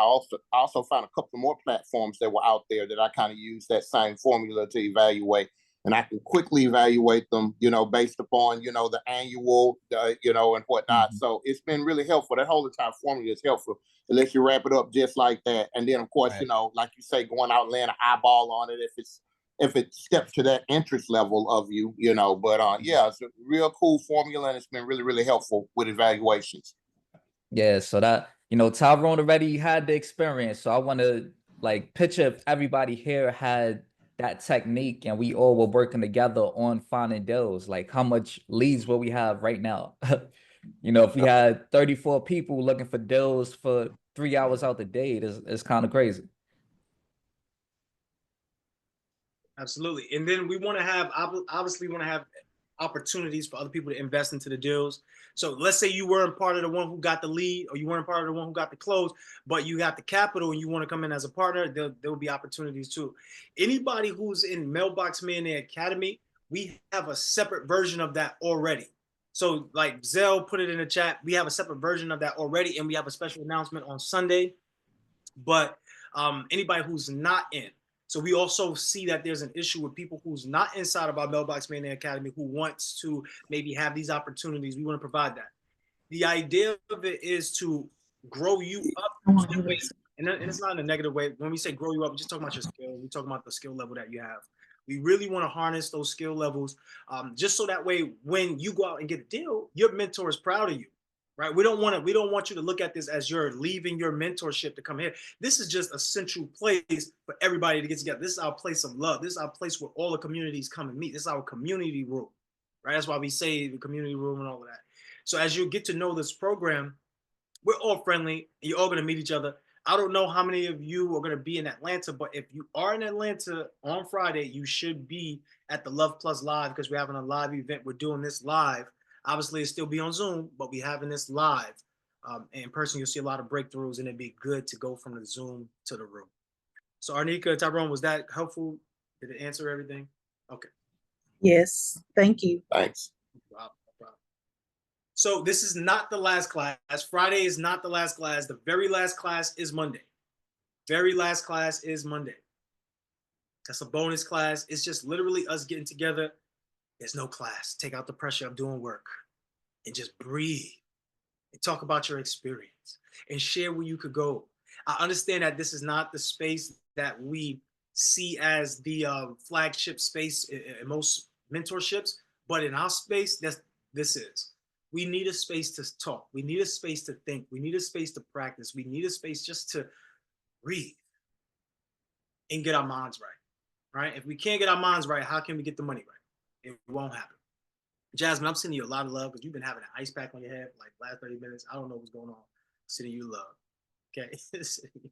also found a couple more platforms that were out there that I kind of use that same formula to evaluate. and I can quickly evaluate them, based upon, the annual, and whatnot. So it's been really helpful. That whole entire formula is helpful. It lets you wrap it up just like that. And then, of course, Right. like you say, going out and laying an eyeball on it if it steps to that interest level of you, but yeah, it's a real cool formula, and it's been really, really helpful with evaluations. Yeah, so that, Tyrone already had the experience. So I want to like picture if everybody here had that technique and we all were working together on finding deals, like how much leads will we have right now? If we had 34 people looking for deals for 3 hours out the day, it's kind of crazy. Absolutely. And then we want to have, obviously want to have opportunities for other people to invest into the deals. So let's say you weren't part of the one who got the lead, or you weren't part of the one who got the close, but you got the capital and you want to come in as a partner, there will be opportunities too. Anybody who's in Mailbox Millionaire Academy, we have a separate version of that already. So like Zell put it in the chat, we have a separate version of that already, and we have a special announcement on Sunday. But anybody who's not in, so we also see that there's an issue with people who's not inside of our Mailbox Millionaire Academy who wants to maybe have these opportunities. We want to provide that. The idea of it is to grow you up. And it's not in a negative way. When we say grow you up, we're just talking about your skill. We're talking about the skill level that you have. We really want to harness those skill levels, just so that way when you go out and get a deal, your mentor is proud of you. Right? We don't want you to look at this as you're leaving your mentorship to come here. This is just a central place for everybody to get together. This is our place of love. This is our place where all the communities come and meet. This is our community room, right? That's why we say the community room and all of that. So as you get to know this program, we're all friendly. And you're all going to meet each other. I don't know how many of you are going to be in Atlanta, but if you are in Atlanta on Friday, you should be at the Luhv Plus Live, because we're having a live event. We're doing this live. Obviously, it'll still be on Zoom, but we're having this live. In person, you'll see a lot of breakthroughs, and it'd be good to go from the Zoom to the room. So Arnika, Tyrone, was that helpful? Did it answer everything? Okay. Yes, thank you. Thanks. No problem. So this is not the last class. Friday is not the last class. The very last class is Monday. Very last class is Monday. That's a bonus class. It's just literally us getting together. There's no class. Take out the pressure of doing work and just breathe and talk about your experience and share where you could go. I understand that this is not the space that we see as the flagship space in most mentorships, but in our space, this is. We need a space to talk. We need a space to think. We need a space to practice. We need a space just to breathe and get our minds right? If we can't get our minds right, how can we get the money right? It won't happen. Jasmine, I'm sending you a lot of love because you've been having an ice pack on your head for like last 30 minutes. I don't know what's going on. Sending you love. Okay. Sending you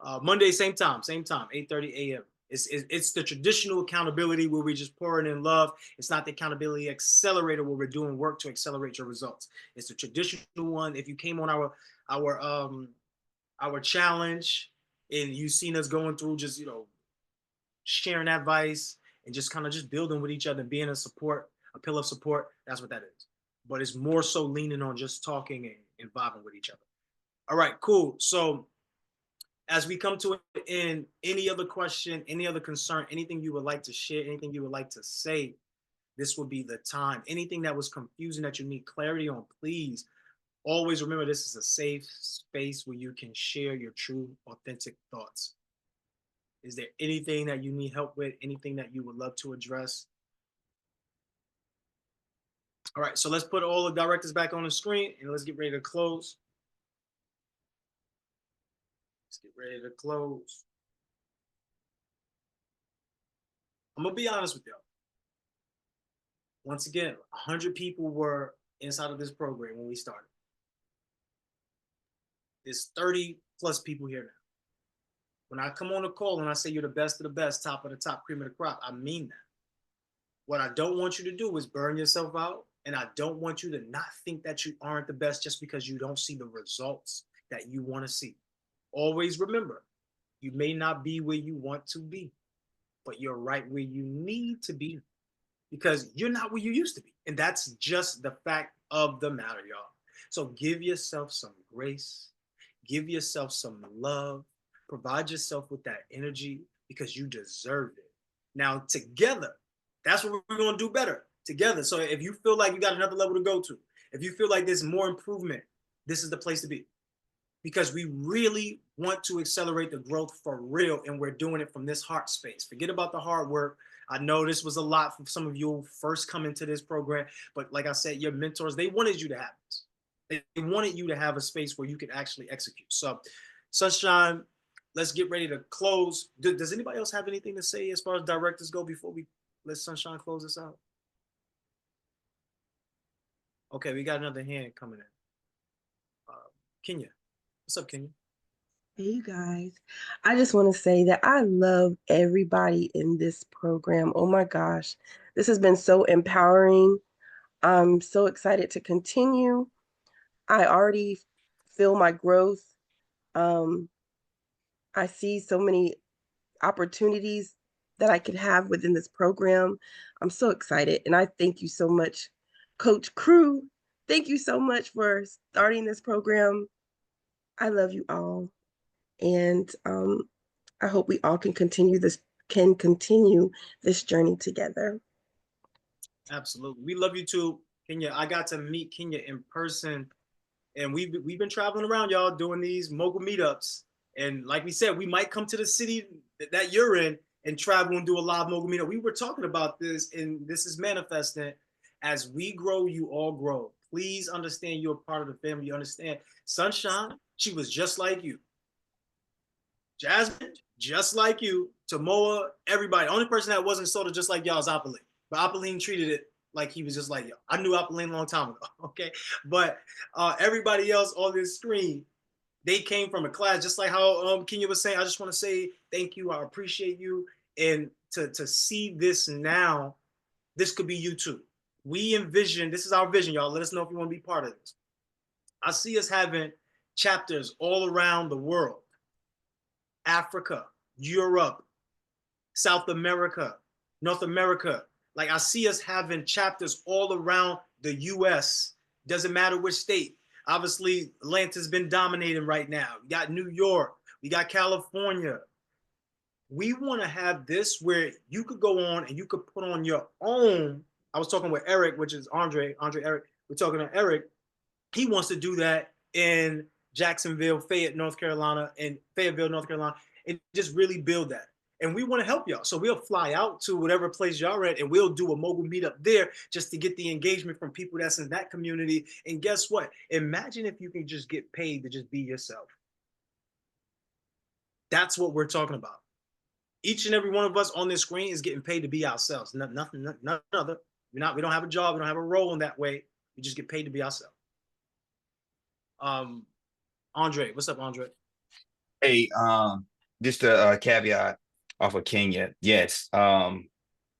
love. Monday, same time, 8:30 a.m. It's the traditional accountability where we're just pouring in love. It's not the accountability accelerator where we're doing work to accelerate your results. It's the traditional one. If you came on our challenge and you've seen us going through just, sharing advice and just kind of just building with each other and being a pillar of support, that's what that is. But it's more so leaning on just talking and vibing with each other. All right, cool. So as we come to an end, any other question, any other concern, anything you would like to share, anything you would like to say, this would be the time. Anything that was confusing that you need clarity on, please always remember this is a safe space where you can share your true, authentic thoughts. Is there anything that you need help with? Anything that you would love to address? All right, so let's put all the directors back on the screen and let's get ready to close. Let's get ready to close. I'm gonna be honest with y'all. Once again, 100 people were inside of this program when we started. There's 30 plus people here now. When I come on a call and I say you're the best of the best, top of the top, cream of the crop, I mean that. What I don't want you to do is burn yourself out. And I don't want you to not think that you aren't the best just because you don't see the results that you want to see. Always remember, you may not be where you want to be, but you're right where you need to be because you're not where you used to be. And that's just the fact of the matter, y'all. So give yourself some grace, give yourself some love, provide yourself with that energy because you deserve it. Now together, that's what we're going to do better together. So if you feel like you got another level to go to, if you feel like there's more improvement, this is the place to be, because we really want to accelerate the growth for real. And we're doing it from this heart space. Forget about the hard work. I know this was a lot for some of you first coming to this program, but like I said, your mentors, they wanted you to have this. They wanted you to have a space where you could actually execute. So Sunshine, let's get ready to close. Does anybody else have anything to say as far as directors go before we let Sunshine close this out? Okay, we got another hand coming in. Kenya. What's up, Kenya? Hey, you guys. I just want to say that I love everybody in this program. Oh my gosh, this has been so empowering. I'm so excited to continue. I already feel my growth. I see so many opportunities that I could have within this program. I'm so excited. And I thank you so much, Coach Crew. Thank you so much for starting this program. I love you all. And I hope we all can continue this journey together. Absolutely. We love you too, Kenya. I got to meet Kenya in person, and we've been traveling around, y'all, doing these mogul meetups. And like we said, we might come to the city that you're in and travel and do a live mogul meetup. We were talking about this, and this is manifesting. As we grow, you all grow. Please understand you're a part of the family. You understand Sunshine, she was just like you. Jasmine, just like you. Tamoa, everybody. The only person that wasn't sort of just like y'all is Apolline. But Apolline treated it like he was just like y'all. I knew Apolline a long time ago, okay? But everybody else on this screen, they came from a class, just like how Kenya was saying. I just want to say thank you. I appreciate you. And to see this now, this could be you too. We envision, this is our vision, y'all. Let us know if you want to be part of this. I see us having chapters all around the world. Africa, Europe, South America, North America. Like I see us having chapters all around the US. Doesn't matter which state. Obviously, Atlanta's been dominating right now. We got New York, we got California. We want to have this where you could go on and you could put on your own. I was talking with Eric, which is Andre Eric. We're talking to Eric. He wants to do that in Jacksonville, Fayetteville, North Carolina, and just really build that. And we want to help y'all. So we'll fly out to whatever place y'all at, and we'll do a mogul meetup there just to get the engagement from people that's in that community. And guess what? Imagine if you can just get paid to just be yourself. That's what we're talking about. Each and every one of us on this screen is getting paid to be ourselves. Nothing other. We don't have a job. We don't have a role in that way. We just get paid to be ourselves. Andre, what's up, Andre? Hey, just a caveat off of Kenya. Yes, I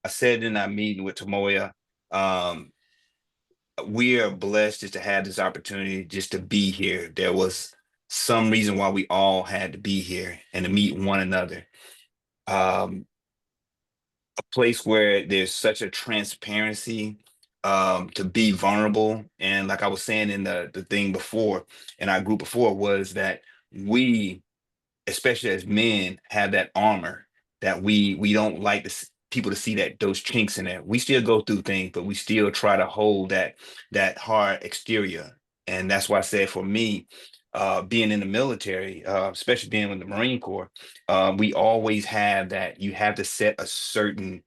said in our meeting with Tamoya, we are blessed just to have this opportunity just to be here. There was some reason why we all had to be here and to meet one another. A place where there's such a transparency, to be vulnerable. And like I was saying in the thing before, in our group before, was that we, especially as men, have that armor that we don't like people to see that those chinks in there. We still go through things, but we still try to hold that hard exterior. And that's why I said, for me, being in the military, especially being with the Marine Corps, we always have that. You have to set a certain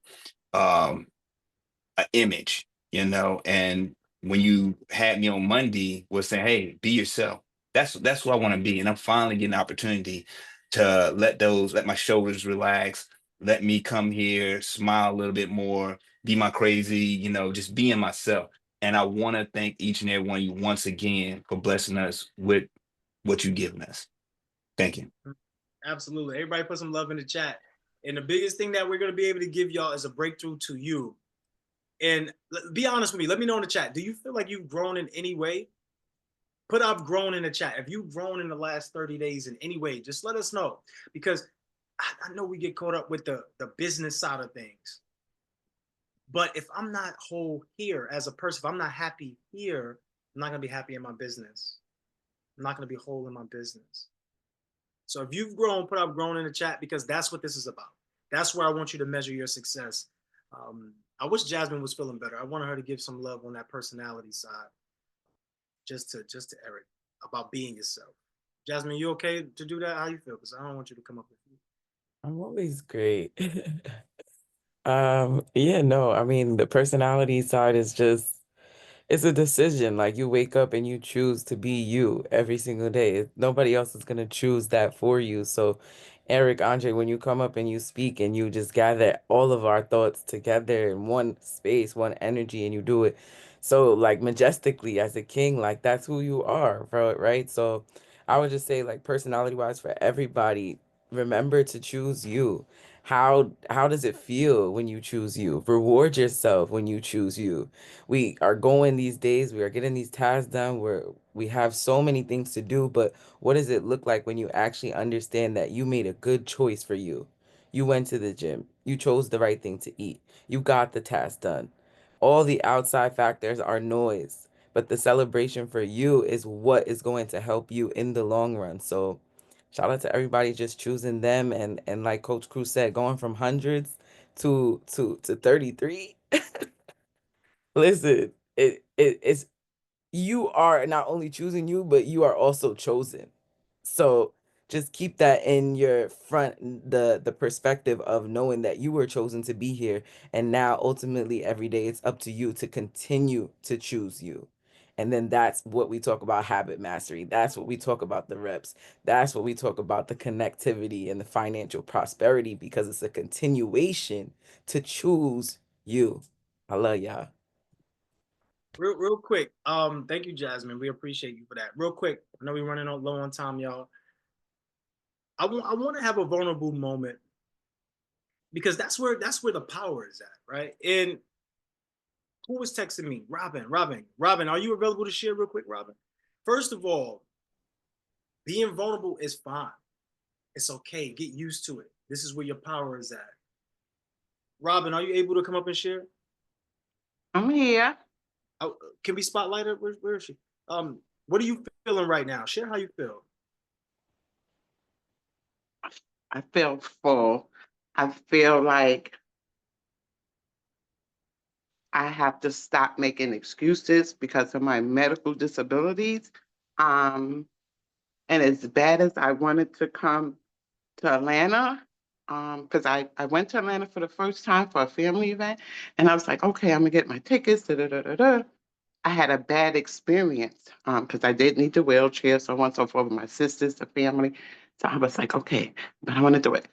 image, and when you had me on Monday was saying, hey, be yourself. That's who I want to be. And I'm finally getting an opportunity to let my shoulders relax, let me come here, smile a little bit more, be my crazy, just being myself. And I want to thank each and every one of you once again for blessing us with what you've given us. Thank you. Absolutely. Everybody put some love in the chat. And the biggest thing that we're going to be able to give y'all is a breakthrough to you. And be honest with me. Let me know in the chat. Do you feel like you've grown in any way? Put I've grown in the chat. If you've grown in the last 30 days in any way, just let us know. Because I know we get caught up with the business side of things. But if I'm not whole here as a person, if I'm not happy here, I'm not going to be happy in my business. I'm not going to be whole in my business. So if you've grown, put I've grown in the chat, because that's what this is about. That's where I want you to measure your success. I wish Jasmine was feeling better. I wanted her to give some love on that personality side, just to Eric, about being yourself. Jasmine, you okay to do that? How you feel? Because I don't want you to come up with you. I'm always great. Yeah, no, I mean, the personality side is just, it's a decision. Like you wake up and you choose to be you every single day. Nobody else is gonna choose that for you. So, Eric, Andre, when you come up and you speak and you just gather all of our thoughts together in one space, one energy, and you do it so like majestically as a king, like that's who you are, bro, right? So I would just say like personality wise for everybody, remember to choose you. How does it feel when you choose you? Reward yourself when you choose you. We are going these days, we are getting these tasks done where we have so many things to do, but what does it look like when you actually understand that you made a good choice for you? You went to the gym, you chose the right thing to eat, you got the task done. All the outside factors are noise, but the celebration for you is what is going to help you in the long run. So shout out to everybody just choosing them, and like Coach Cruz said, going from hundreds to 33. Listen, it's you are not only choosing you, but you are also chosen. So just keep that in your front, the perspective of knowing that you were chosen to be here. And now ultimately every day it's up to you to continue to choose you. And then that's what we talk about habit mastery. That's what we talk about the reps. That's what we talk about the connectivity and the financial prosperity because it's a continuation to choose you. I love y'all. Real quick. Thank you, Jasmine. We appreciate you for that. Real quick. I know we're running low on time, y'all. I want to have a vulnerable moment because that's where the power is at, right? And who was texting me? Robin, are you available to share real quick, Robin? First of all, being vulnerable is fine. It's okay. Get used to it. This is where your power is at. Robin, are you able to come up and share? I'm here. Oh, can we spotlight her? Where is she? What are you feeling right now? Share how you feel. I feel full. I feel like I have to stop making excuses because of my medical disabilities. And as bad as I wanted to come to Atlanta, because I went to Atlanta for the first time for a family event, and I was like, okay, I'm gonna get my tickets. Da, da, da, da, da. I had a bad experience because I did need the wheelchair, so on and so forth with my sisters, the family. So I was like, okay, but I want to do it.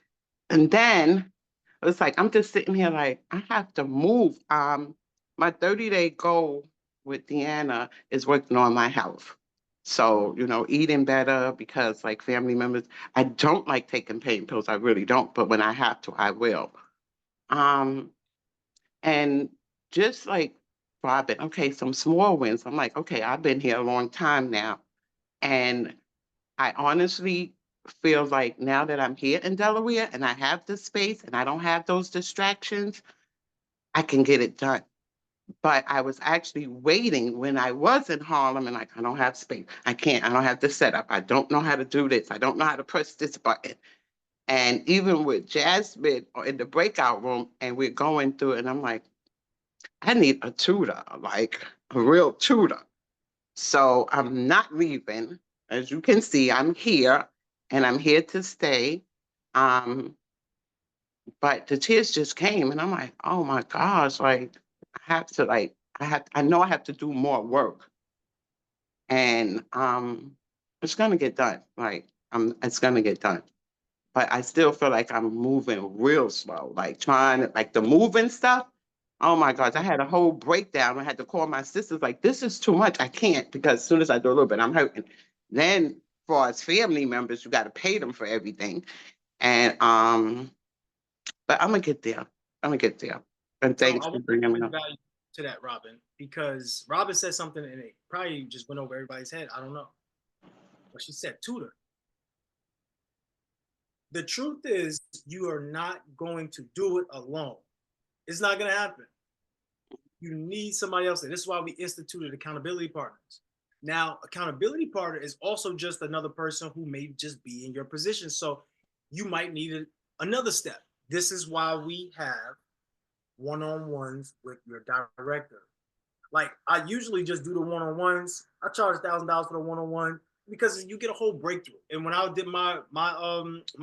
And then it was like, I'm just sitting here like, I have to move. My 30-day goal with Deanna is working on my health. So, eating better because like family members, I don't like taking pain pills. I really don't. But when I have to, I will. Um, and just like Robin, okay, some small wins. I'm like, okay, I've been here a long time now. And I honestly feel like now that I'm here in Delaware and I have the space and I don't have those distractions, I can get it done. But I was actually waiting when I was in Harlem and like, I don't have space. I don't have the setup. I don't know how to do this. I don't know how to press this button. And even with Jasmine in the breakout room and we're going through it, and I'm like, I need a tutor, like a real tutor. So I'm not leaving. As you can see, I'm here and I'm here to stay. Um, but the tears just came and I'm like, oh my gosh, like I have to I know I have to do more work. And it's gonna get done. It's gonna get done. But I still feel like I'm moving real slow, like trying to, like the moving stuff. Oh my gosh, I had a whole breakdown. I had to call my sisters, like, this is too much. I can't because as soon as I do a little bit, I'm hurting. Then for as family members, you got to pay them for everything. And but I'm gonna get there. I'm gonna get there. And So thanks I for want to bringing me bring up. value to that, Robin, because Robin said something and it probably just went over everybody's head. I don't know. But she said tutor. The truth is, you are not going to do it alone. It's not going to happen. You need somebody else. This is why we instituted accountability partners. Now, accountability partner is also just another person who may just be in your position. So you might need another step. This is why we have one-on-ones with your director. Like I usually just do the one-on-ones. I charge $1,000 for the one-on-one because you get a whole breakthrough. And when I did my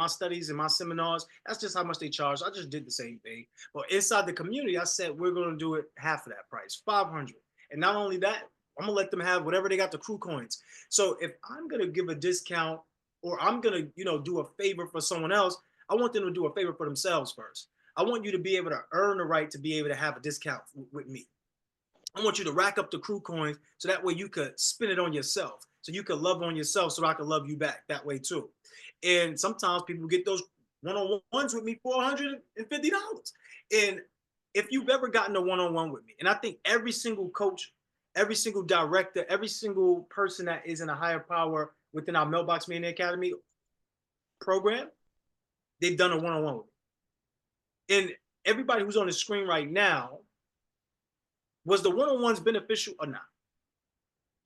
studies and my seminars, that's just how much they charge. I just did the same thing. But inside the community, I said we're gonna do it half of that price, 500. And not only that, I'm gonna let them have whatever they got, the crew coins. So if I'm gonna give a discount or I'm gonna, do a favor for someone else, I want them to do a favor for themselves first. I want you to be able to earn the right to be able to have a discount with me. I want you to rack up the crew coins so that way you could spend it on yourself. So you could love on yourself so I can love you back that way too. And sometimes people get those one-on-ones with me for $150. And if you've ever gotten a one-on-one with me, and I think every single coach, every single director, every single person that is in a higher power within our Mailbox Media Academy program, they've done a one-on-one with me. And everybody who's on the screen right now, was the one-on-ones beneficial or not?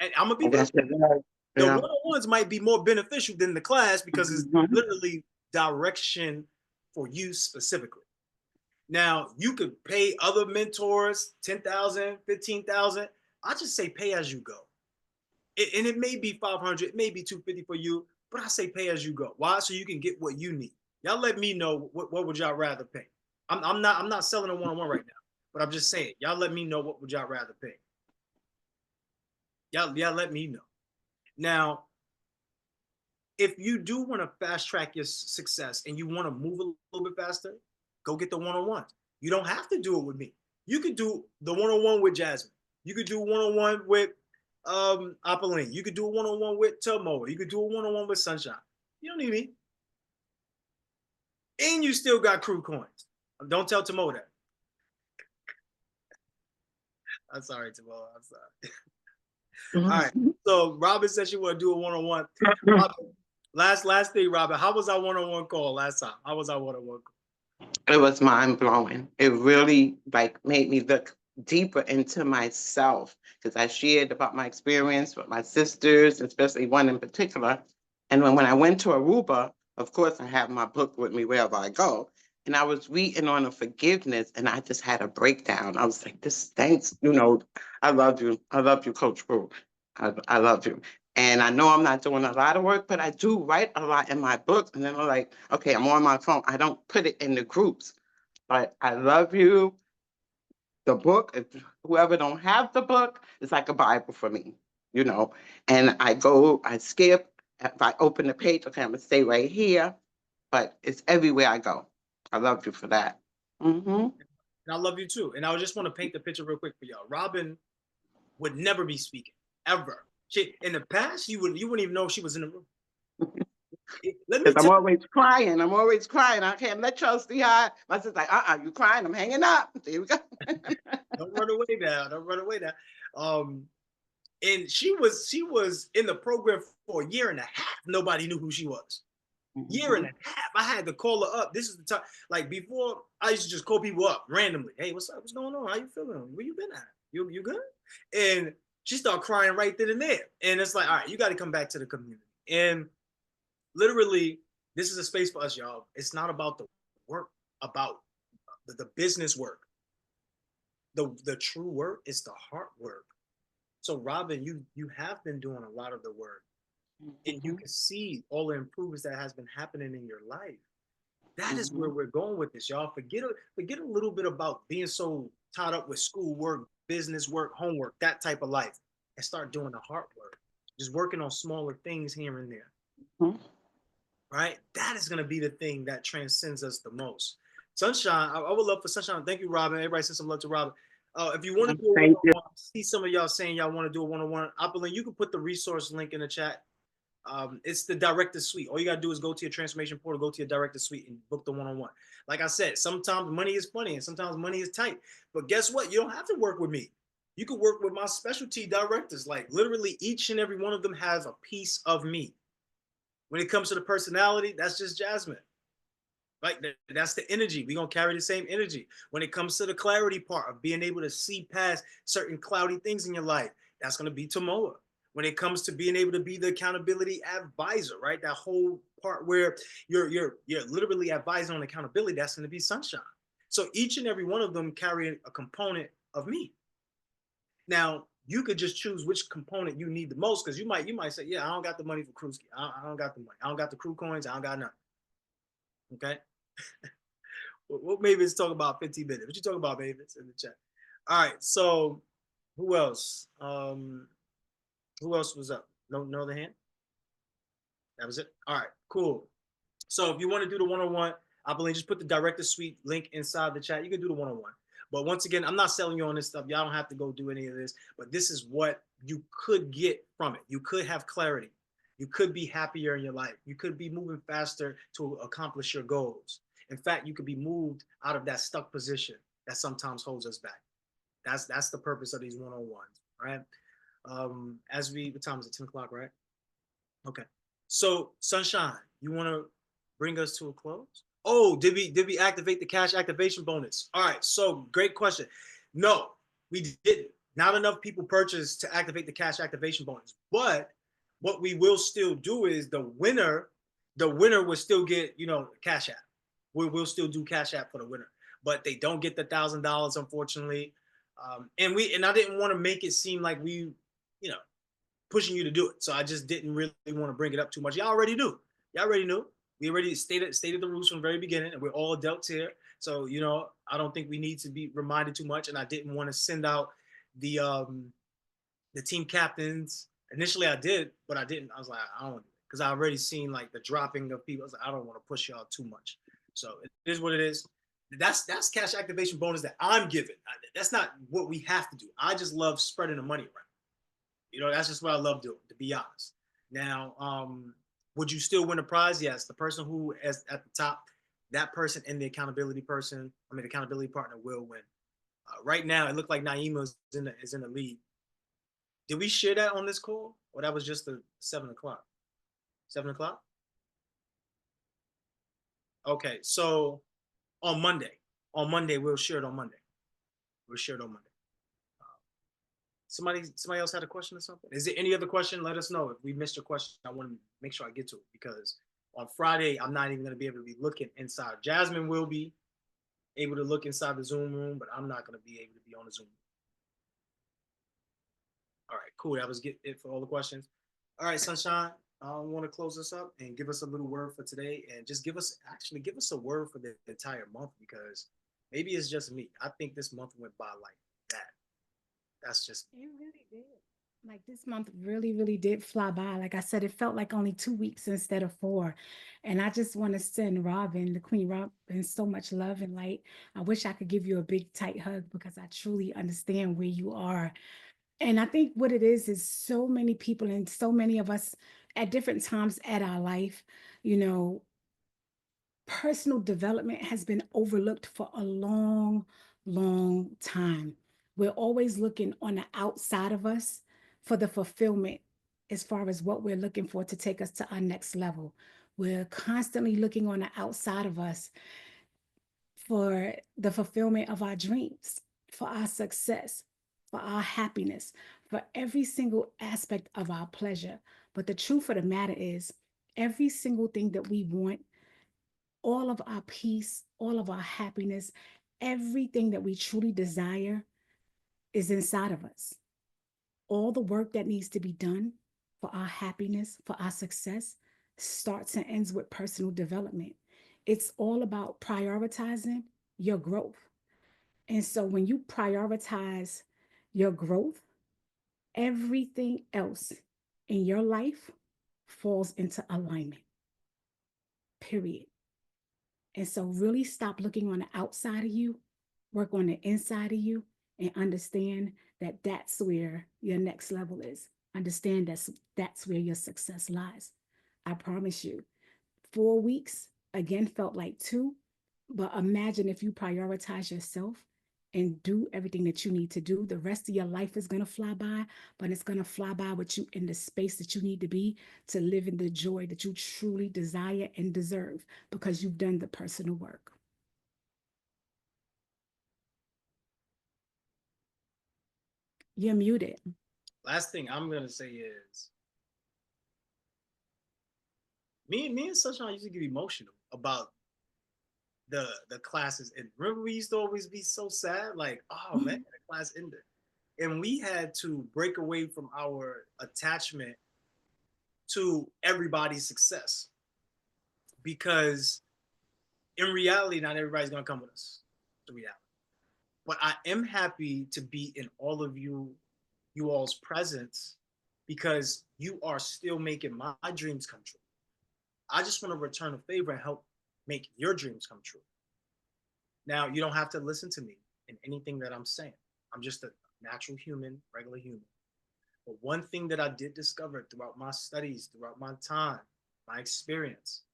And I'm gonna be Yes, it was. the Yeah. one-on-ones might be more beneficial than the class because it's literally direction for you specifically. Now you could pay other mentors 10,000, 15,000. I just say pay as you go. And it may be 500, it may be 250 for you, but I say pay as you go. Why? So you can get what you need. Y'all let me know what would y'all rather pay. I'm not selling a one-on-one right now. But I'm just saying, y'all let me know what would y'all rather pay. Y'all let me know. Now, if you do want to fast track your success and you want to move a little bit faster, go get the one-on-ones. You don't have to do it with me. You could do the one-on-one with Jasmine. You could do one-on-one with Apolline. You could do a one-on-one with Tomoa. You could do a one-on-one with Sunshine. You don't need me. And you still got crew coins. Don't tell Tomoa that. I'm sorry, Tomoa. I'm sorry. All right. So Robin said she want to do a one-on-one. Last thing, Robin. How was our one-on-one call last time? How was our one-on-one call? It was mind blowing. It really made me look deeper into myself because I shared about my experience with my sisters, especially one in particular. And when I went to Aruba, of course, I have my book with me wherever I go. And I was reading on a forgiveness and I just had a breakdown. I was like, thanks, I love you. I love you, Coach Boo. I love you. And I know I'm not doing a lot of work, but I do write a lot in my book. And then I'm like, okay, I'm on my phone. I don't put it in the groups, but I love you. The book, if whoever don't have the book, it's like a Bible for me, And I skip. If I open the page, okay, I'm gonna stay right here, but it's everywhere I go. I love you for that. And I love you too. And I just want to paint the picture real quick for y'all. Robin would never be speaking ever. In the past, you wouldn't even know she was in the room. Because I'm always crying. I can't let y'all see how my sister's like, you crying? I'm hanging up. There we go. Don't run away now. And she was in the program for a year and a half. Nobody knew who she was. Year and a half. I had to call her up. This is the time. Like before, I used to just call people up randomly. Hey, what's up? What's going on? How you feeling? Where you been at? You good? And she started crying right then and there. And it's like, all right, you got to come back to the community. And literally, this is a space for us, y'all. It's not about the work, about the business work. The true work is the heart work. So Robin, you have been doing a lot of the work. And you can see all the improvements that has been happening in your life. That is where we're going with this, y'all. Forget a little bit about being so tied up with school work, business work, homework, that type of life, and start doing the hard work. Just working on smaller things here and there. Right? That is going to be the thing that transcends us the most. Sunshine, I would love for Sunshine. Thank you, Robin. Everybody send some love to Robin. If you want to do a one-on-one, see some of y'all saying y'all want to do a one-on-one. Apolline, you can put the resource link in the chat. It's the director suite. All you gotta do is go to your transformation portal, go to your director suite, and book the one-on-one. Like I said, sometimes money is funny and sometimes money is tight. But guess what? You don't have to work with me. You can work with my specialty directors. Like literally, each and every one of them has a piece of me. When it comes to the personality, that's just Jasmine. Like that's the energy. We're gonna carry the same energy. When it comes to the clarity part of being able to see past certain cloudy things in your life, that's gonna be Tomoa. when it comes to being able to be the accountability advisor, right? That whole part where you're literally advising on accountability, that's going to be Sunshine. So each and every one of them carry a component of me. Now, you could just choose which component you need the most, because you might say, yeah, I don't got the money for crew ski. I don't got the money. I don't got the crew coins. I don't got nothing. Okay. Well, maybe it's talk about 15 minutes. What you talking about, baby? It's in the chat. All right. So who else? Who else was up? No other hand? That was it. All right, cool. So if you want to do the one-on-one, I believe just put the director suite link inside the chat. You can do the one-on-one. But once again, I'm not selling you on this stuff. Y'all don't have to go do any of this. But this is what you could get from it. You could have clarity. You could be happier in your life. You could be moving faster to accomplish your goals. In fact, you could be moved out of that stuck position that sometimes holds us back. That's the purpose of these one-on-ones, right? What time is it? 10 o'clock, right? Okay. So Sunshine, you want to bring us to a close? Oh, did we activate the cash activation bonus? All right. So great question. No, we didn't. Not enough people purchased to activate the cash activation bonus. But what we will still do is the winner will still get, cash app. We'll still do cash app for the winner, but they don't get the $1,000, unfortunately. And I didn't want to make it seem like we, pushing you to do it. So I just didn't really want to bring it up too much. Y'all already knew. Y'all already knew. We already stated the rules from the very beginning, and we're all adults here. So I don't think we need to be reminded too much. And I didn't want to send out the team captains. Initially, I did, but I didn't. I was like, I don't, because I already seen like the dropping of people. I was like, I don't want to push y'all too much. So it is what it is. That's cash activation bonus that I'm giving. That's not what we have to do. I just love spreading the money around. That's just what I love doing, to be honest. Now, would you still win a prize? Yes. The person who is at the top, that person and the accountability partner will win. Right now, it looked like Naima is in the lead. Did we share that on this call? Or that was just the 7 o'clock? 7 o'clock? Okay, so on Monday, we'll share it on Monday. Somebody else had a question or something? Is there any other question? Let us know. If we missed your question, I want to make sure I get to it, because on Friday, I'm not even going to be able to be looking inside. Jasmine will be able to look inside the Zoom room, but I'm not going to be able to be on the Zoom room. All right, cool. That was it for all the questions. All right, Sunshine, I want to close this up and give us a little word for today, and just give us a word for the entire month, because maybe it's just me. I think this month went by like that. That's just it really did. Like this month really, really did fly by. Like I said, it felt like only 2 weeks instead of 4. And I just want to send Robin, the Queen Robin, so much love and light. I wish I could give you a big, tight hug, because I truly understand where you are. And I think what it is so many people and so many of us at different times at our life, personal development has been overlooked for a long, long time. We're always looking on the outside of us for the fulfillment as far as what we're looking for to take us to our next level. We're constantly looking on the outside of us for the fulfillment of our dreams, for our success, for our happiness, for every single aspect of our pleasure. But the truth of the matter is, every single thing that we want, all of our peace, all of our happiness, everything that we truly desire is inside of us. All the work that needs to be done for our happiness, for our success, starts and ends with personal development. It's all about prioritizing your growth. And so when you prioritize your growth, everything else in your life falls into alignment. Period. And so really stop looking on the outside of you, work on the inside of you, and understand that that's where your next level is. Understand that's where your success lies. I promise you. 4 weeks, again, felt like 2, but imagine if you prioritize yourself and do everything that you need to do. The rest of your life is going to fly by, but it's going to fly by with you in the space that you need to be to live in the joy that you truly desire and deserve, because you've done the personal work. You're muted. last thing I'm gonna say is me and Sunshine used to get emotional about the classes. And remember, we used to always be so sad, like, oh man, the class ended. And we had to break away from our attachment to everybody's success because in reality, not everybody's gonna come with us. The reality. But I am happy to be in all of you all's presence because you are still making my dreams come true. I just want to return a favor and help make your dreams come true. Now, you don't have to listen to me in anything that I'm saying. I'm just a natural human, regular human. But one thing that I did discover throughout my studies, throughout my time, my experience,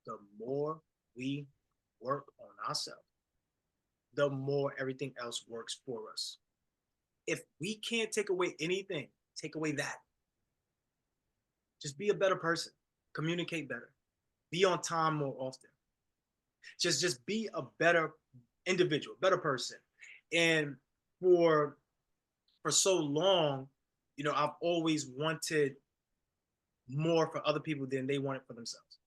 the more we work on ourselves, the more everything else works for us. If we can't take away anything, take away that. Just be a better person, communicate better, be on time more often. Just be a better individual, better person. And for so long, I've always wanted more for other people than they wanted for themselves.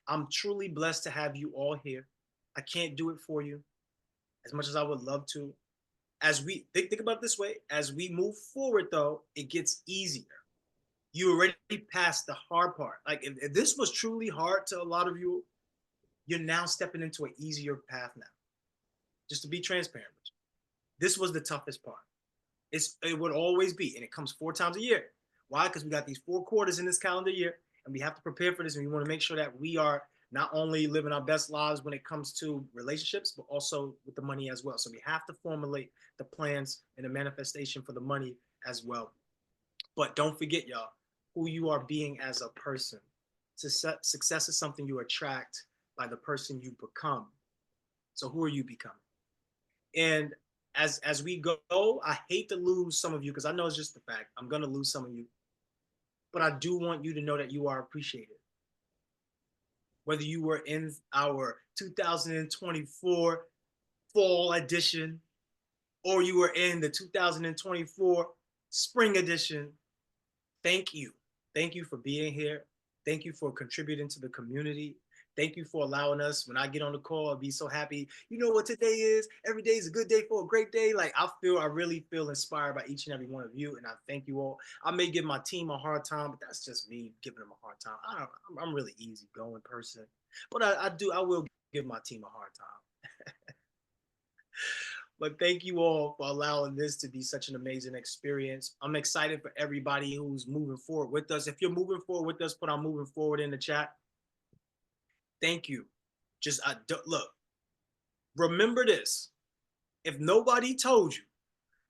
I'm truly blessed to have you all here. I can't do it for you as much as I would love to. As we think about it this way, as we move forward, though, it gets easier. You already passed the hard part. Like if this was truly hard to a lot of you, you're now stepping into an easier path now. Just to be transparent with you. This was the toughest part. It would always be, and it comes 4 times a year. Why? Because we got these 4 quarters in this calendar year, and we have to prepare for this, and we want to make sure that we are not only living our best lives when it comes to relationships, but also with the money as well. So we have to formulate the plans and the manifestation for the money as well. But don't forget, y'all, who you are being as a person. Success is something you attract by the person you become. So who are you becoming? And as we go, I hate to lose some of you because I know it's just the fact. I'm going to lose some of you. But I do want you to know that you are appreciated. Whether you were in our 2024 fall edition or you were in the 2024 spring edition, thank you. Thank you for being here. Thank you for contributing to the community. Thank you for allowing us. When I get on the call, I'll be so happy. You know what today is? Every day is a good day for a great day. Like I really feel inspired by each and every one of you. And I thank you all. I may give my team a hard time, but that's just me giving them a hard time. I'm really easygoing person, but I will give my team a hard time. But thank you all for allowing this to be such an amazing experience. I'm excited for everybody who's moving forward with us. If you're moving forward with us, put I'm moving forward in the chat. Thank you. Just look, remember this. If nobody told you,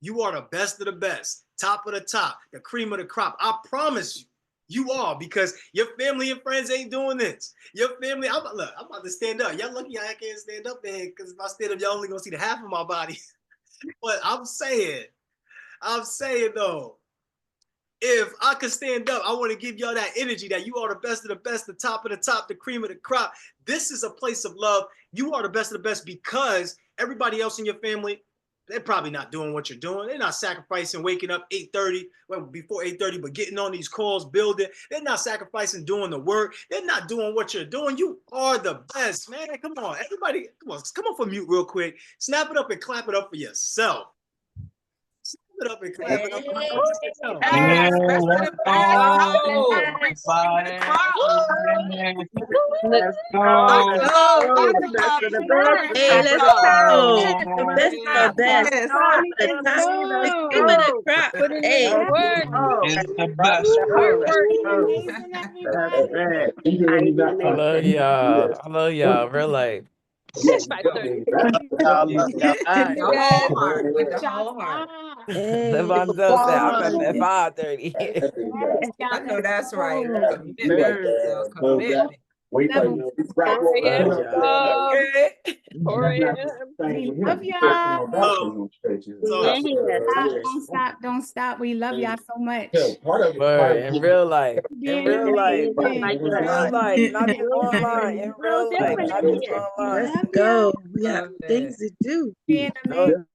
you are the best of the best, top of the top, the cream of the crop. I promise you, you are, because your family and friends ain't doing this. Your family, I'm about to stand up. Y'all lucky I can't stand up there because if I stand up, y'all only gonna see the half of my body. But I'm saying though, if I could stand up, I want to give y'all that energy that you are the best of the best, the top of the top, the cream of the crop. This is a place of love. You are the best of the best because everybody else in your family, they're probably not doing what you're doing. They're not sacrificing waking up 8:30, well, before 8:30, but getting on these calls, building. They're not sacrificing doing the work. They're not doing what you're doing. You are the best, man. Come on, everybody, come on for mute real quick. Snap it up and clap it up for yourself. Snap it up and clap it up for yourself. Yes, best of the best. Let's Let's go. go. Best of the best. Hey, let's go. The best of the best. Yes. Top of the top. The cream of the crop. Put in Hey. the work. It's the best. Amazing, everybody. I love y'all. I love y'all. Real life. 5:30. All right. The whole heart, with the whole heart. Levanzo said, I'm up at 5:30. I know that's right. Oh, Commitment. So commitment. Okay. 4 a.m. We love y'all. Don't stop. We love y'all so much. Word, in real life. In Being real life. amazing. In real life. Not you online. In real life. Not you online. Let's go. We have things to do. Being amazing.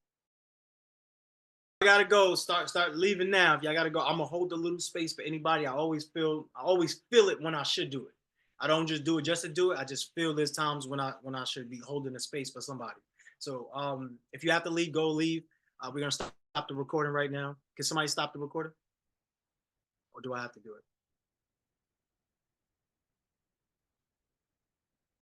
gotta go. Start leaving now. If y'all gotta go, I'm gonna hold a little space for anybody. I always feel it when I should do it. I don't just do it just to do it. I just feel there's times when I should be holding a space for somebody. So if you have to leave, go leave. We're gonna stop the recording right now. Can somebody stop the recording? Or do I have to do it?